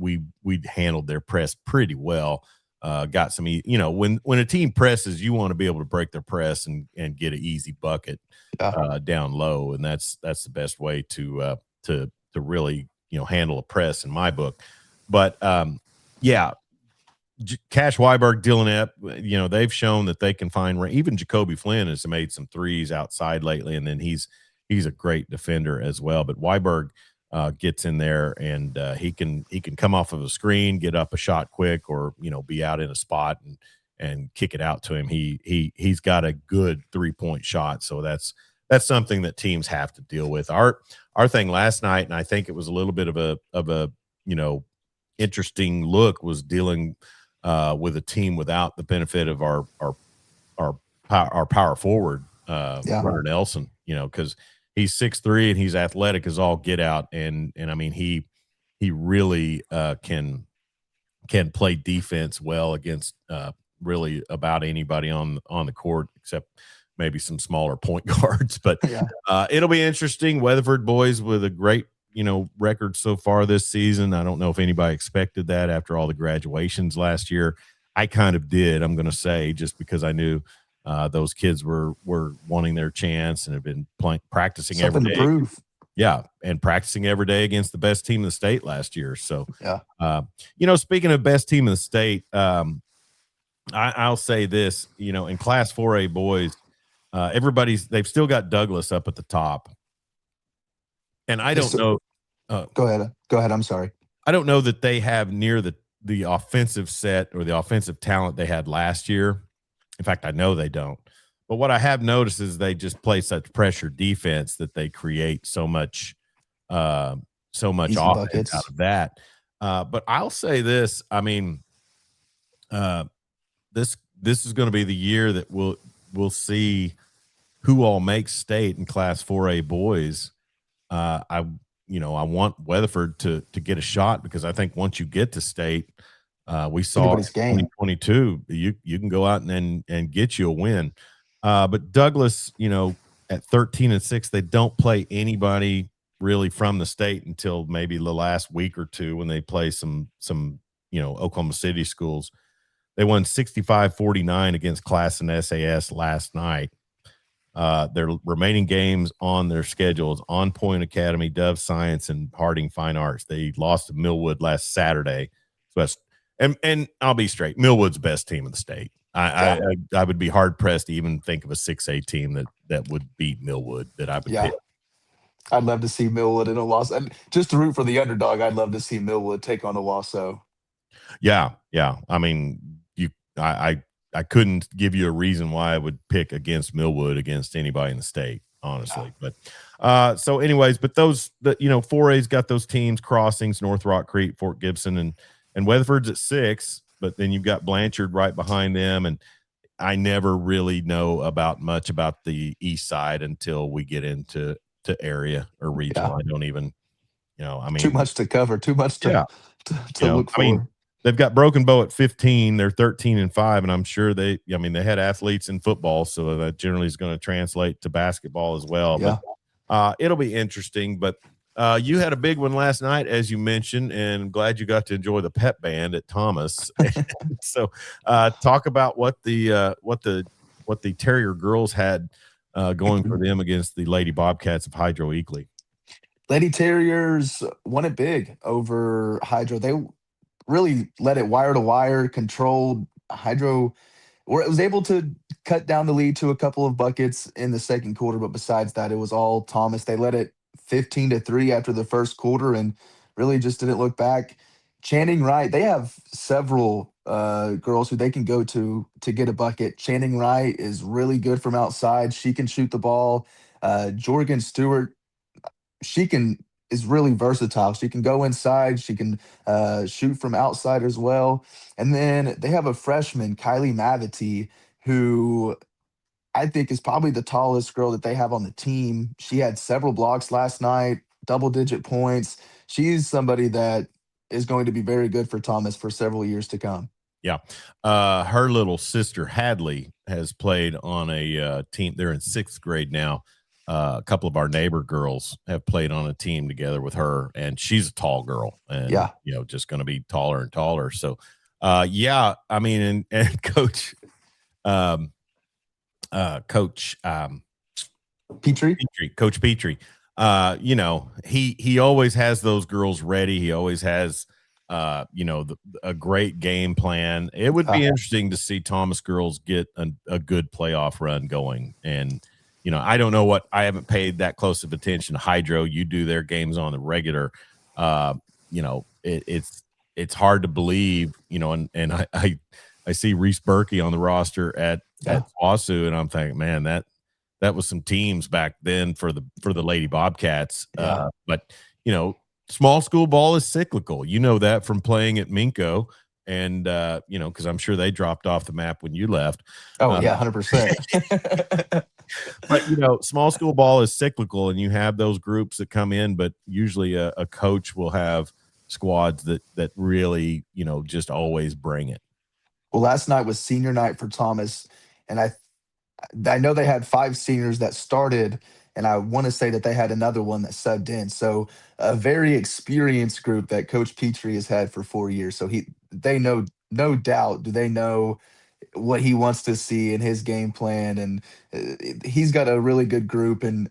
handled their press pretty well. Got some, when a team presses, you want to be able to break their press and get an easy bucket down low, and that's the best way to really handle a press in my book. But Cash Weiberg, Dylan Epp, they've shown that they can find. Even Jacoby Flynn has made some threes outside lately, and then he's a great defender as well. But Weiberg gets in there, and he can come off of a screen, get up a shot quick, or be out in a spot and kick it out to him. He's got a good 3-point shot, so that's something that teams have to deal with. Our thing last night, and I think it was a little bit of a interesting look, was dealing with a team without the benefit of our power forward, Hunter Nelson, because he's 6'3" and he's athletic as all get out. And I mean, he really can can play defense well against really about anybody on the court, except maybe some smaller point guards. But it'll be interesting. Weatherford boys with a great record so far this season. I don't know if anybody expected that after all the graduations last year. I kind of did, I'm going to say, just because I knew those kids were wanting their chance and have been practicing every day. Something to prove. Yeah, and practicing every day against the best team in the state last year. So, yeah, speaking of best team in the state, I'll say this, in Class 4A boys, they've still got Douglas up at the top. And I don't know. Go ahead. I'm sorry. I don't know that they have near the offensive set or the offensive talent they had last year. In fact, I know they don't. But what I have noticed is they just play such pressure defense that they create so much offense buckets out of that. But I'll say this: I mean, this is going to be the year that we'll see who all makes state in Class 4A boys. I want Weatherford to get a shot, because I think once you get to state, we saw in 2022, you can go out and get you a win. But Douglas, at 13-6, they don't play anybody really from the state until maybe the last week or two when they play some Oklahoma City schools. They won 65-49 against Class and SAS last night. Their remaining games on their schedule is On Point Academy, Dove Science, and Harding Fine Arts. They lost to Millwood last Saturday. So that's and I'll be straight. Millwood's best team in the state. I would be hard pressed to even think of a 6A team that would beat Millwood that I would pick. I'd love to see Millwood in Owasso. And just to root for the underdog, I'd love to see Millwood take on Owasso. Yeah. I mean, I couldn't give you a reason why I would pick against Millwood against anybody in the state, honestly. But so anyways, but those 4A's got those teams: Crossings, North Rock Creek, Fort Gibson, and Weatherford's at 6. But then you've got Blanchard right behind them, and I never really know much about the east side until we get into area or regional. I don't even, too much to cover, too much to look for. I mean, they've got Broken Bow at 15. They're 13-5, and I'm sure they had athletes in football, so that generally is going to translate to basketball as well. Yeah. But it'll be interesting. But you had a big one last night, as you mentioned, and I'm glad you got to enjoy the pep band at Thomas. So, talk about what the Terrier girls had going for them against the Lady Bobcats of Hydro-Eakly. Lady Terriers won it big over Hydro. They really let it wire to wire, controlled. Hydro was able to cut down the lead to a couple of buckets in the second quarter, but besides that, it was all Thomas. They led it 15-3 after the first quarter and really just didn't look back. Channing Wright, they have several girls who they can go to get a bucket. Channing Wright is really good from outside. She can shoot the ball. Jorgen Stewart, is really versatile. She can go inside. She can shoot from outside as well. And then they have a freshman, Kylie Mavity, who I think is probably the tallest girl that they have on the team. She had several blocks last night, double-digit points. She's somebody that is going to be very good for Thomas for several years to come. Yeah. Her little sister, Hadley, has played on a team. They're in 6th grade now. A couple of our neighbor girls have played on a team together with her, and she's a tall girl, and just going to be taller and taller. So, I mean, and Coach Petrie, he always has those girls ready. He always has, a great game plan. It would be interesting to see Thomas girls get a good playoff run going. And, I don't know I haven't paid that close of attention to Hydro. You do their games on the regular. It's hard to believe, and I see Reese Berkey on the roster at SWOSU, and I'm thinking, man, that was some teams back then for the Lady Bobcats. But small school ball is cyclical. You know that from playing at Minco, and because I'm sure they dropped off the map when you left. 100%. But small school ball is cyclical, and you have those groups that come in, but usually a coach will have squads that really, just always bring it. Well, last night was senior night for Thomas, and I know they had 5 seniors that started, and I want to say that they had another one that subbed in. So a very experienced group that Coach Petrie has had for 4 years. So they know, no doubt, do they know what he wants to see in his game plan, and he's got a really good group and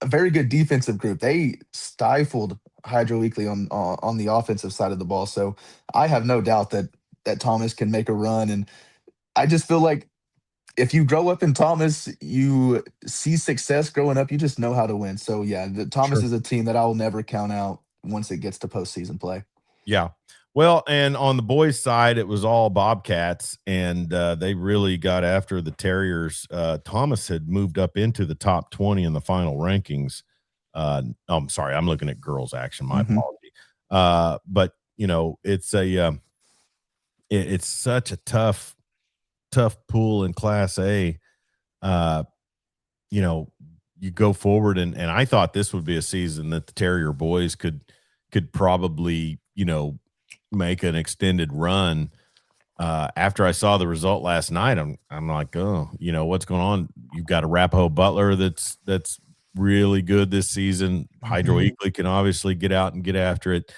a very good defensive group. They stifled Hydro-Eakly on the offensive side of the ball. So I have no doubt that Thomas can make a run, and I just feel like if you grow up in Thomas, you see success growing up, you just know how to win. So yeah, Thomas Sure. is a team that I will never count out once it gets to postseason play. Yeah. Well, and on the boys' side, it was all Bobcats, and they really got after the Terriers. Thomas had moved up into the top 20 in the final rankings. I'm sorry, I'm looking at girls' action. My Hmm. apology. But it's such a tough pool in Class A. Uh, you go forward, and I thought this would be a season that the Terrier boys could probably make an extended run. After I saw the result last night, I'm like, oh, what's going on? You've got Arapahoe Butler that's really good this season. Hmm. Hydro-Eakly can obviously get out and get after it.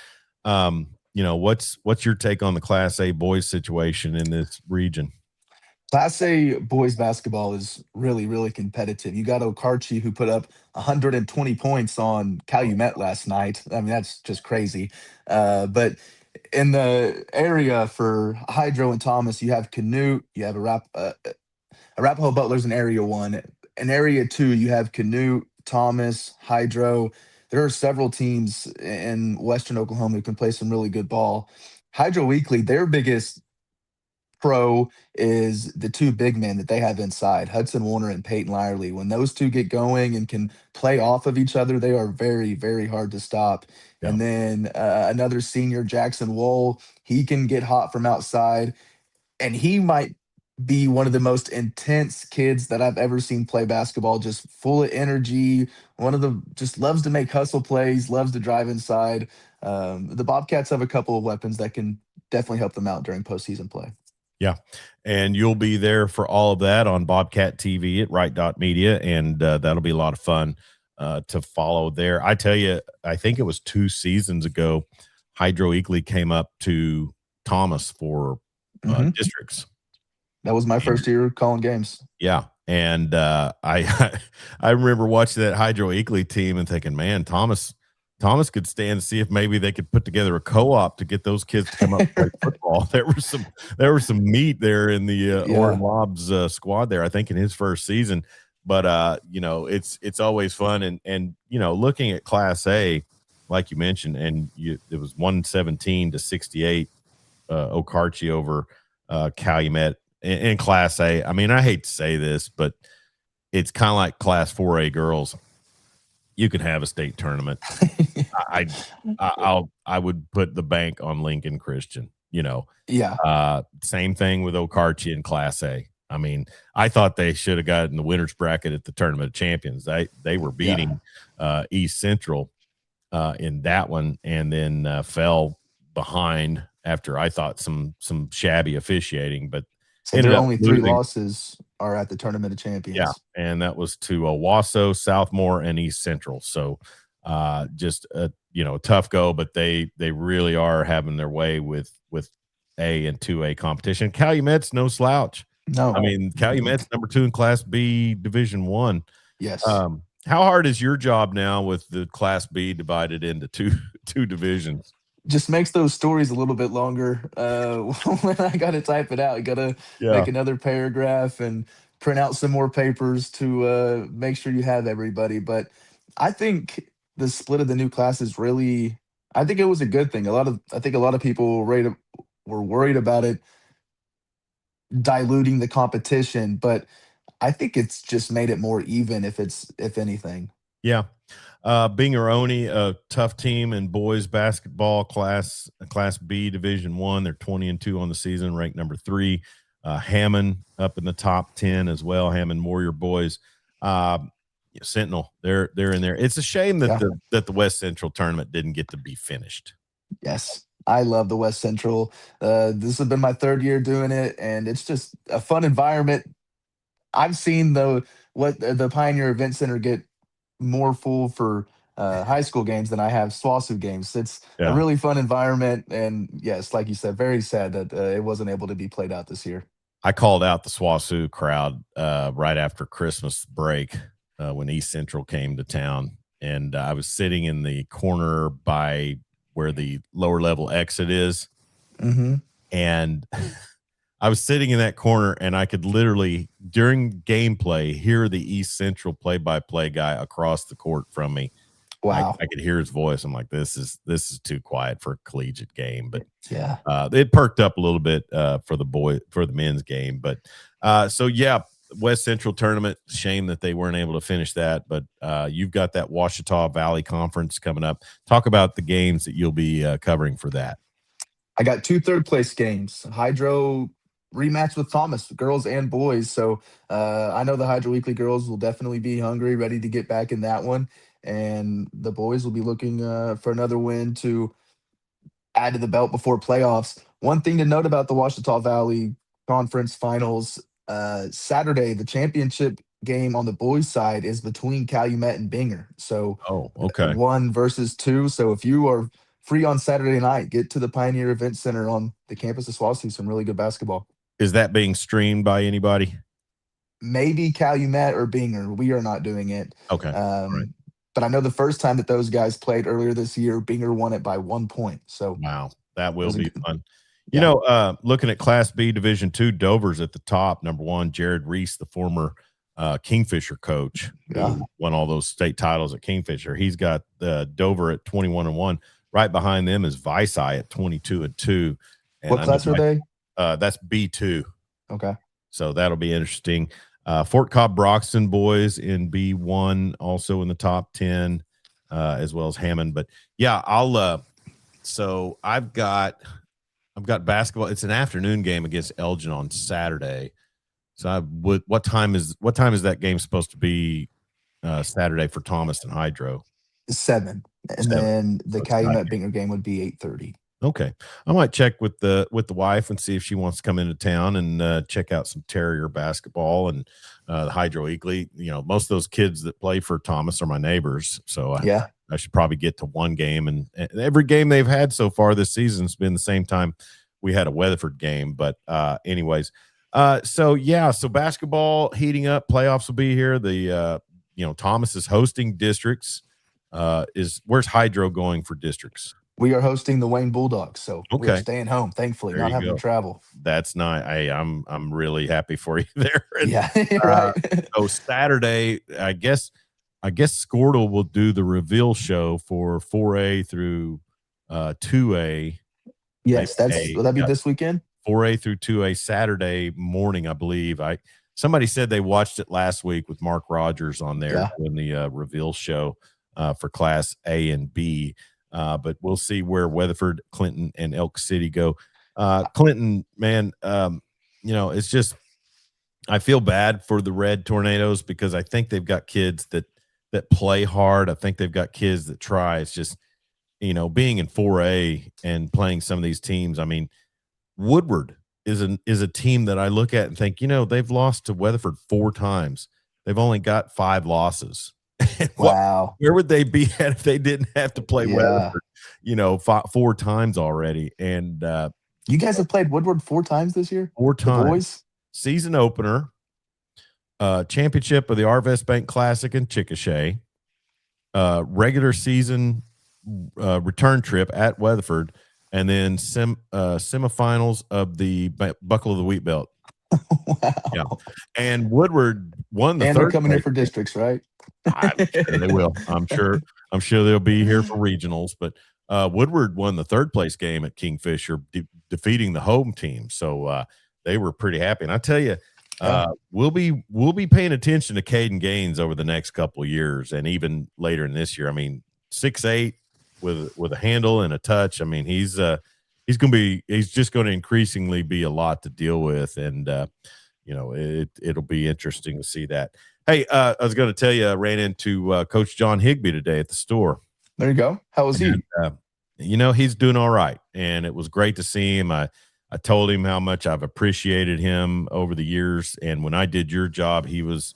What's your take on the Class A boys situation in this region? Class A boys basketball is really, really competitive. You got Okarchi, who put up 120 points on Calumet last night. I mean, that's just crazy. But in the area for Hydro and Thomas, you have Canute, you have Arapahoe Butler's in Area 1. In Area 2, you have Canute, Thomas, Hydro. There are several teams in Western Oklahoma who can play some really good ball. Hydro-Eakly, their biggest pro is the 2 big men that they have inside, Hudson Warner and Peyton Lyerly. When those 2 get going and can play off of each other, they are very, very hard to stop. Yeah. And then another senior, Jackson Wool, he can get hot from outside, and he might be one of the most intense kids that I've ever seen play basketball, just full of energy. One of the just loves to make hustle plays, loves to drive inside. The Bobcats have a couple of weapons that can definitely help them out during postseason play. Yeah. And you'll be there for all of that on Bobcat TV at Wright.media. And that'll be a lot of fun to follow there. I tell you, I think it was 2 seasons ago, Hydro-Eakly came up to Thomas for Hmm. districts. That was my And, first year calling games. yeah. And I remember watching that Hydro-Eakly team and thinking, man, Thomas could stand and see if maybe they could put together a co-op to get those kids to come up and play football. There was some meat there in the Orrin Yeah. Lobs squad there, I think, in his first season. But it's always fun, and looking at Class A, like you mentioned, and it was 117-68, Okarchi over Calumet in Class A. I mean, I hate to say this, but it's kind of like Class 4A girls. You could have a state tournament. I I would put the bank on Lincoln Christian. Yeah. Same thing with Okarchi in Class A. I mean, I thought they should have gotten the winners bracket at the Tournament of Champions. They were Yeah. beating East Central in that one, and then fell behind after I thought some shabby officiating, but So ended their up only 3 losing. losses are at the Tournament of Yeah, Champions. and that was to Owasso, Southmore, and East Central. So just a tough go, but they really are having their way with A and 2A competition. Calumet's no slouch. I No. mean, Mm-mm. Calumet's number 2 in Class B Division 1. Yes. How hard is your job now with the Class B divided into two divisions? Just makes those stories a little bit longer. When I gotta type it out, you gotta Yeah. make another paragraph and print out some more papers to make sure you have everybody. But I think the split of the new classes really, I think it was a good thing. I think a lot of people were worried about it diluting the competition, but I think it's just made it more even if anything. Yeah. Bingeroni, a tough team in boys basketball class B Division 1. They're 20-2 on the season, ranked number 3. Hammond up in the top 10 as well. Hammond Warrior boys. Sentinel, they're in there. It's a shame that Yeah. the West Central tournament didn't get to be finished. Yes, I love the West Central. This has been my third year doing it, and it's just a fun environment. I've seen the Pioneer Event Center get more full for high school games than I have SWOSU games. It's a Yeah. really fun environment, and yes, like you said, very sad that it wasn't able to be played out this year. I called out the SWOSU crowd right after Christmas break when East Central came to town, and I was sitting in the corner by where the lower level exit is, Hmm. and I was sitting in that corner, and I could literally during gameplay hear the East Central play-by-play guy across the court from me. Wow. I could hear his voice. I'm like, this is too quiet for a collegiate game, but Yeah. it perked up a little bit for the men's game. But so yeah, West Central tournament. Shame that they weren't able to finish that. But you've got that Ouachita Valley Conference coming up. Talk about the games that you'll be covering for that. I got two third place games. Hydro rematch with Thomas, girls and boys. So I know the Hydro-Eakly girls will definitely be hungry, ready to get back in that one. And the boys will be looking for another win to add to the belt before playoffs. One thing to note about the Ouachita Valley Conference Finals Saturday, the championship game on the boys' side is between Calumet and Binger. So Oh, okay. one versus two. So if you are free on Saturday night, get to the Pioneer Event Center on the campus of SWOSU. Some really good basketball. Is that being streamed by anybody? Maybe Calumet or Binger. We are not doing it. Okay. All right. But I know the first time that those guys played earlier this year, Binger won it by 1 point. So Wow, that it will was a be good, fun. You yeah, know, looking at Class B Division II, Dover's at the top. Number one, Jared Reese, the former Kingfisher coach yeah. who won all those state titles at Kingfisher. He's got Dover at 21-1. Right behind them is Vici at 22-2. And What I know class are they? that's B2. Okay. So that'll be interesting. Fort Cobb Broxton boys in B1, also in the top 10, as well as Hammond. But yeah, so I've got basketball. It's an afternoon game against Elgin on Saturday. So what time is that game supposed to be Saturday for Thomas and Hydro? 7. And 7. then the So it's night Calumet game. Binger game would be 8:30. Okay. I might check with the wife and see if she wants to come into town and check out some Terrier basketball and the Hydro-Eakly. You know, most of those kids that play for Thomas are my neighbors, so Yeah. I should probably get to one game. And every game they've had so far this season's been the same time we had a Weatherford game. But anyways, so basketball heating up. Playoffs will be here. The Thomas is hosting districts. Where's Hydro going for districts? We are hosting the Wayne Bulldogs, so we are Okay. staying home, thankfully, There not you having to go. travel. That's nice. I'm really happy for you there. And, Yeah, right. so Saturday, I guess Squirtle will do the reveal show for 4A through 2A. Yes, Maybe will that be yeah, this weekend? 4A through 2A Saturday morning, I believe. Somebody said they watched it last week with Mark Rogers on there Yeah. doing the reveal show for Class A and B. But we'll see where Weatherford, Clinton, and Elk City go. Clinton, man, it's just I feel bad for the Red Tornadoes because I think they've got kids that play hard. I think they've got kids that try. It's just being in 4A and playing some of these teams. I mean, Woodward is a team that I look at and think, they've lost to Weatherford 4 times. They've only got 5 losses. Wow. Where would they be at if they didn't have to play Yeah. Weatherford, 4 times already? And You guys have played Woodward 4 times this year? 4 The times. boys? Season opener, championship of the Arvest Bank Classic in Chickasha, regular season return trip at Weatherford, and then semifinals of the Buckle of the Wheat Belt. Wow. Yeah, and Woodward won the And they're third coming here place. for districts, right? I'm sure they will. I'm sure they'll be here for regionals. But Woodward won the third place game at Kingfisher, defeating the home team. So they were pretty happy. And I tell you, we'll be paying attention to Caden Gaines over the next couple of years, and even later in this year. I mean, 6'8" with a handle and a touch. I mean, he's just going to increasingly be a lot to deal with, and it'll be interesting to see that. Hey, I was going to tell you, I ran into Coach John Higbee today at the store. There you go. How was he? He's doing all right, and it was great to see him. I told him how much I've appreciated him over the years, and when I did your job, he was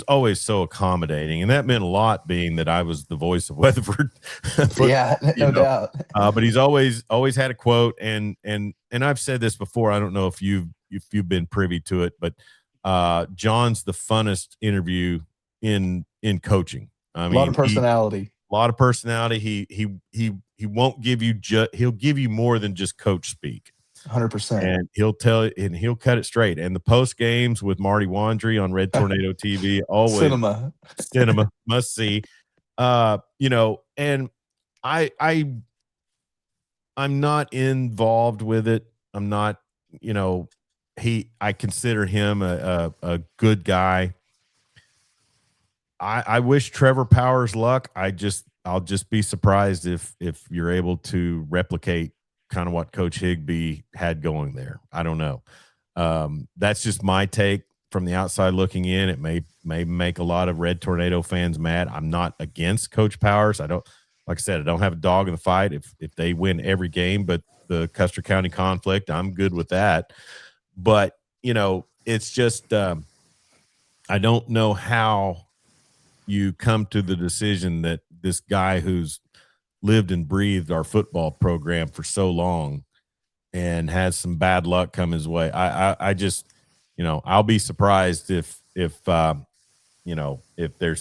always so accommodating, and that meant a lot, being that I was the voice of Weatherford Yeah, football. no doubt. But he's always had a quote, and I've said this before. I don't know if you've been privy to it, but John's the funnest interview in coaching. I A lot of mean, personality. a lot of personality. He won't give you he'll give you more than just coach speak. 100%. And he'll cut it straight. And the post games with Marty Wandry on Red Tornado TV, always cinema must see. And I'm not involved with it. I'm not, I consider him a good guy. I wish Trevor Powers luck. I'll just be surprised if you're able to replicate kind of what Coach Higbee had going there. I don't know. That's just my take from the outside looking in. It may make a lot of Red Tornado fans mad. I'm not against Coach Powers. Like I said, I don't have a dog in the fight if they win every game, but the Custer County conflict, I'm good with that. But, it's just I don't know how you come to the decision that this guy who's lived and breathed our football program for so long and has some bad luck come his way. I just, I'll be surprised if there's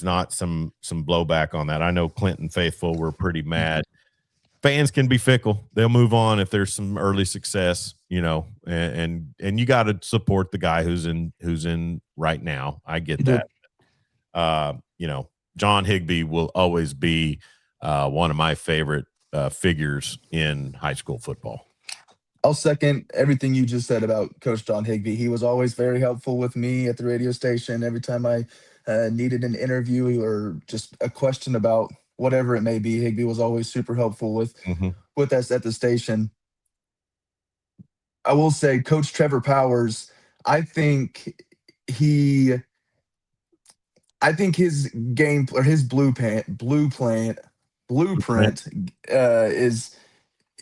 not some blowback on that. I know Clinton faithful were pretty mad. Fans can be fickle. They'll move on if there's some early success, and you got to support the guy who's in right now. I get that. John Higbee will always be one of my favorite figures in high school football. I'll second everything you just said about Coach John Higbee. He was always very helpful with me at the radio station. Every time I needed an interview or just a question about whatever it may be, Higbee was always super helpful with us at the station. I will say, Coach Trevor Powers, I think his game or his blueprint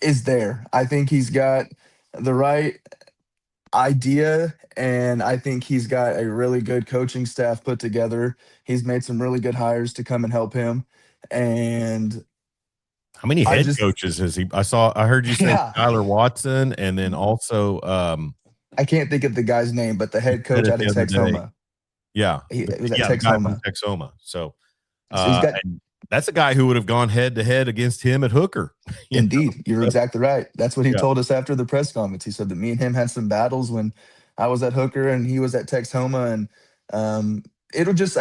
is there. I think he's got the right idea, and I think he's got a really good coaching staff put together. He's made some really good hires to come and help him. And how many head coaches has he? I heard you say Tyler Watson, and then also I can't think of the guy's name, but the head coach out of Texoma. Yeah, he was at Texoma. So that's a guy who would have gone head to head against him at hooker. Indeed, you're exactly right. That's what he told us after the press conference. He said that me and him had some battles when I was at hooker and he was at Texoma, and I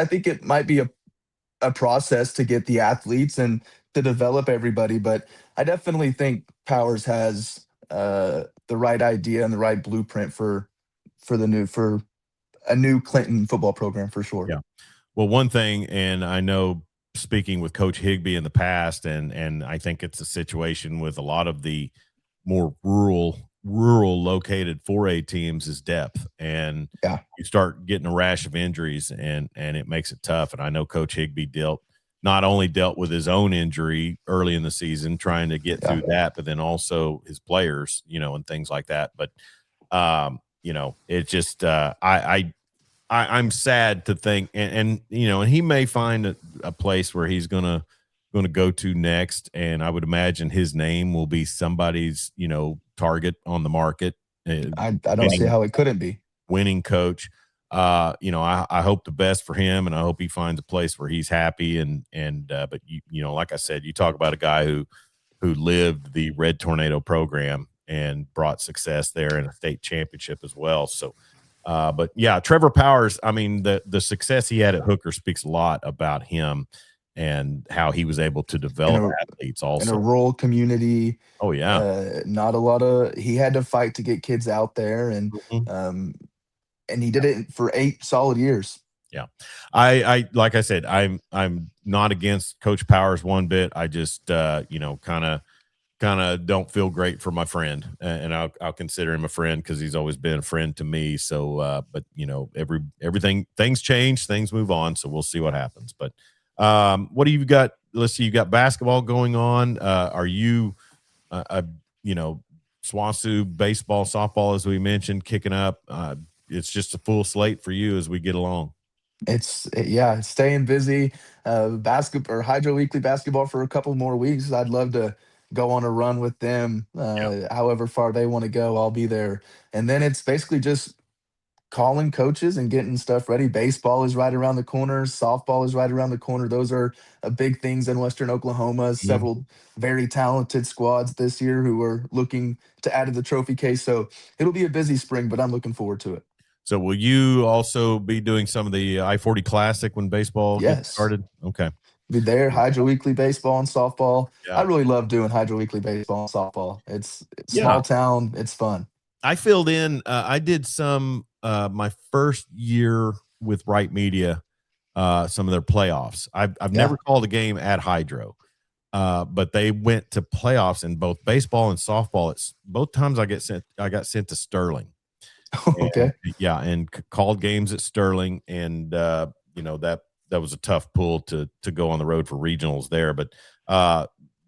think it might be a process to get the athletes and to develop everybody, but I definitely think Powers has the right idea and the right blueprint for a new Clinton football program for sure. Yeah. Well, one thing, and I know speaking with Coach Higbee in the past, and I think it's a situation with a lot of the more rural located 4A teams is depth, and you start getting a rash of injuries, and it makes it tough. And I know Coach Higbee not only dealt with his own injury early in the season, trying to get through that, but then also his players, and things like that. But it just I'm sad to think, and he may find a place where he's gonna go to next, and I would imagine his name will be somebody's target on the market. I don't see how it couldn't be. Winning coach. I hope the best for him, and I hope he finds a place where he's happy. But like I said, you talk about a guy who lived the Red Tornado program and brought success there and a state championship as well. So, but yeah, Trevor Powers, I mean, the success he had at hooker speaks a lot about him and how he was able to develop athletes also in a rural community. Oh yeah. Not a lot he had to fight to get kids out there, and he did it for 8 solid years. Yeah. I like I said, I'm not against Coach Powers one bit. I just kind of don't feel great for my friend, and I'll consider him a friend because he's always been a friend to me. So, but things change, things move on. So we'll see what happens. But what do you got? Let's see, you got basketball going on. Are you you know, SWOSU baseball, softball, as we mentioned, kicking up. It's just a full slate for you as we get along. It's staying busy. Basketball or Hydro-Eakly basketball for a couple more weeks. I'd love to go on a run with them. Yeah. However far they want to go, I'll be there. And then it's basically just calling coaches and getting stuff ready. Baseball is right around the corner. Softball is right around the corner. Those are big things in Western Oklahoma. Mhm. Several very talented squads this year who are looking to add to the trophy case. So it'll be a busy spring, but I'm looking forward to it. So will you also be doing some of the I-40 Classic when baseball gets Yes. started? Okay. Be there, Hydro-Eakly baseball and softball. I Yeah. really love doing Hydro-Eakly baseball and softball. It's Yeah. small town. It's fun. I filled in. I did some my first year with Wright Media, some of their playoffs. I've Yeah. never called a game at Hydro, but they went to playoffs in both baseball and softball. It's both times I got sent to Sterling. And, Okay. yeah, and called games at Sterling, and you know, that was a tough pull to go on the road for regionals there. But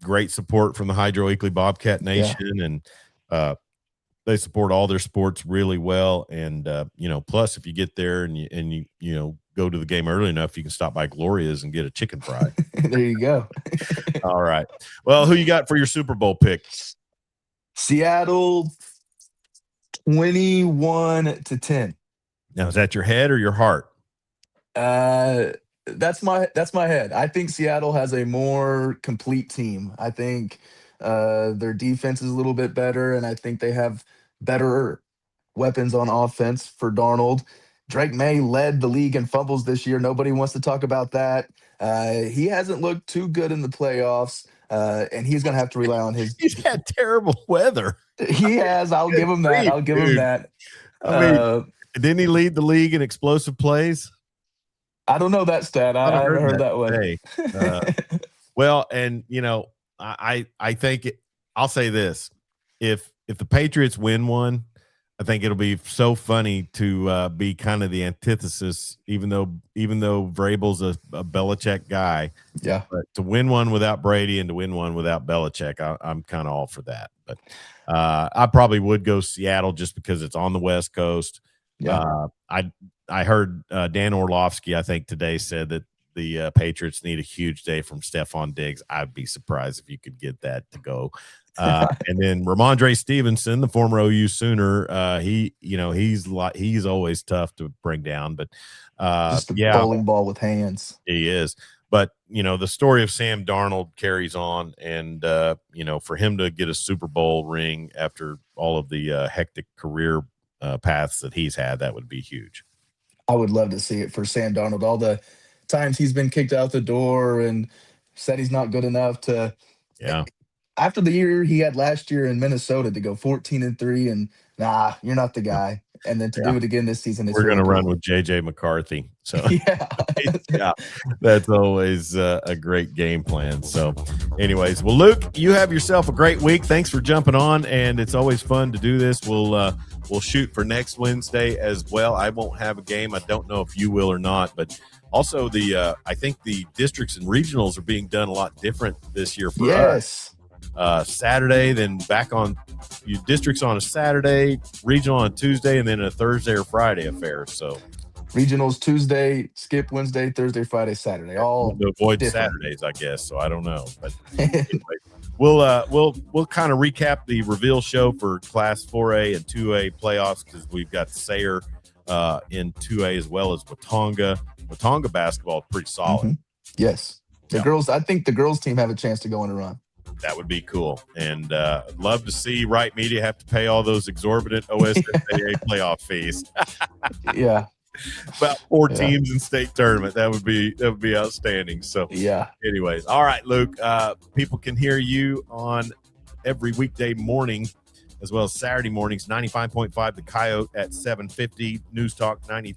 great support from the Hydro-Eakly Bobcat Yeah. Nation, and they support all their sports really well. And you know, plus if you get there and you know, go to the game early enough, you can stop by Gloria's and get a chicken fry. There you go. All right. Well, who you got for your Super Bowl pick? Seattle 21-10. Now, is that your head or your heart? That's my head. I think Seattle has a more complete team. I think their defense is a little bit better, and I think they have better weapons on offense for Darnold. Drake May led the league in fumbles this year. Nobody wants to talk about that. He hasn't looked too good in the playoffs, and he's going to have to rely on his. He's had terrible weather. He has. I'll give him that. I'll give him that. I mean, didn't he lead the league in explosive plays? I don't know that stat. I haven't heard that one. Well, and you know, I think I'll say this: if the Patriots win one, I think it'll be so funny to be kind of the antithesis. Even though Vrabel's a Belichick guy, yeah. But to win one without Brady and to win one without Belichick, I'm kind of all for that. But I probably would go Seattle just because it's on the West Coast. Yeah. I heard Dan Orlovsky, I think today, said that the Patriots need a huge day from Stephon Diggs. I'd be surprised if you could get that to go. And then Ramondre Stevenson, the former OU Sooner, he's always tough to bring down, but just a bowling ball with hands. He is. But you know, the story of Sam Darnold carries on, and you know, for him to get a Super Bowl ring after all of the hectic career paths that he's had, that would be huge. I would love to see it for Sam Darnold. All the times he's been kicked out the door and said he's not good enough to. Yeah. After the year he had last year in Minnesota to go 14-3 and nah, you're not the guy. And then to do it again this season, we're going to run with JJ McCarthy. So yeah, that's always a great game plan. So anyways, well, Luke, you have yourself a great week. Thanks for jumping on. And it's always fun to do this. We'll shoot for next Wednesday as well. I won't have a game. I don't know if you will or not, but also I think the districts and regionals are being done a lot different this year for us. Saturday, then back on your districts on a Saturday, regional on a Tuesday, and then a Thursday or Friday affair. So regionals Tuesday, skip Wednesday, Thursday, Friday, Saturday. All to avoid different Saturdays, I guess. So I don't know, but anyway, we'll kind of recap the reveal show for Class 4A and 2A playoffs because we've got Sayre in 2A as well as Watonga. Watonga basketball is pretty solid. Mm-hmm. Yes, the girls. I think the girls team have a chance to go on a run. That would be cool. And I'd love to see Wright Media have to pay all those exorbitant OSSAA playoff fees. Yeah. About 4 teams in state tournament. That would be outstanding. So anyways. All right, Luke. People can hear you on every weekday morning as well as Saturday mornings, 95.5 The Coyote at 7:50, News Talk 99.3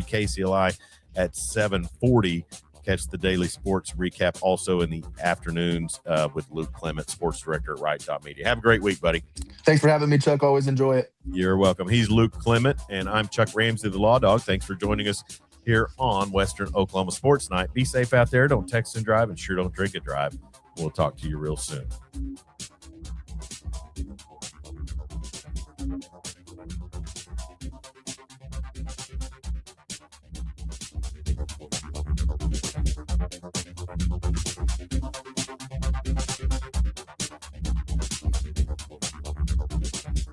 KCLI at 7:40. Catch the daily sports recap also in the afternoons with Luke Clement, sports director at Wright.media. Have a great week, buddy. Thanks for having me, Chuck. Always enjoy it. You're welcome. He's Luke Clement, and I'm Chuck Ramsey, the Lawdog. Thanks for joining us here on Western Oklahoma Sports Night. Be safe out there. Don't text and drive, and sure don't drink and drive. We'll talk to you real soon.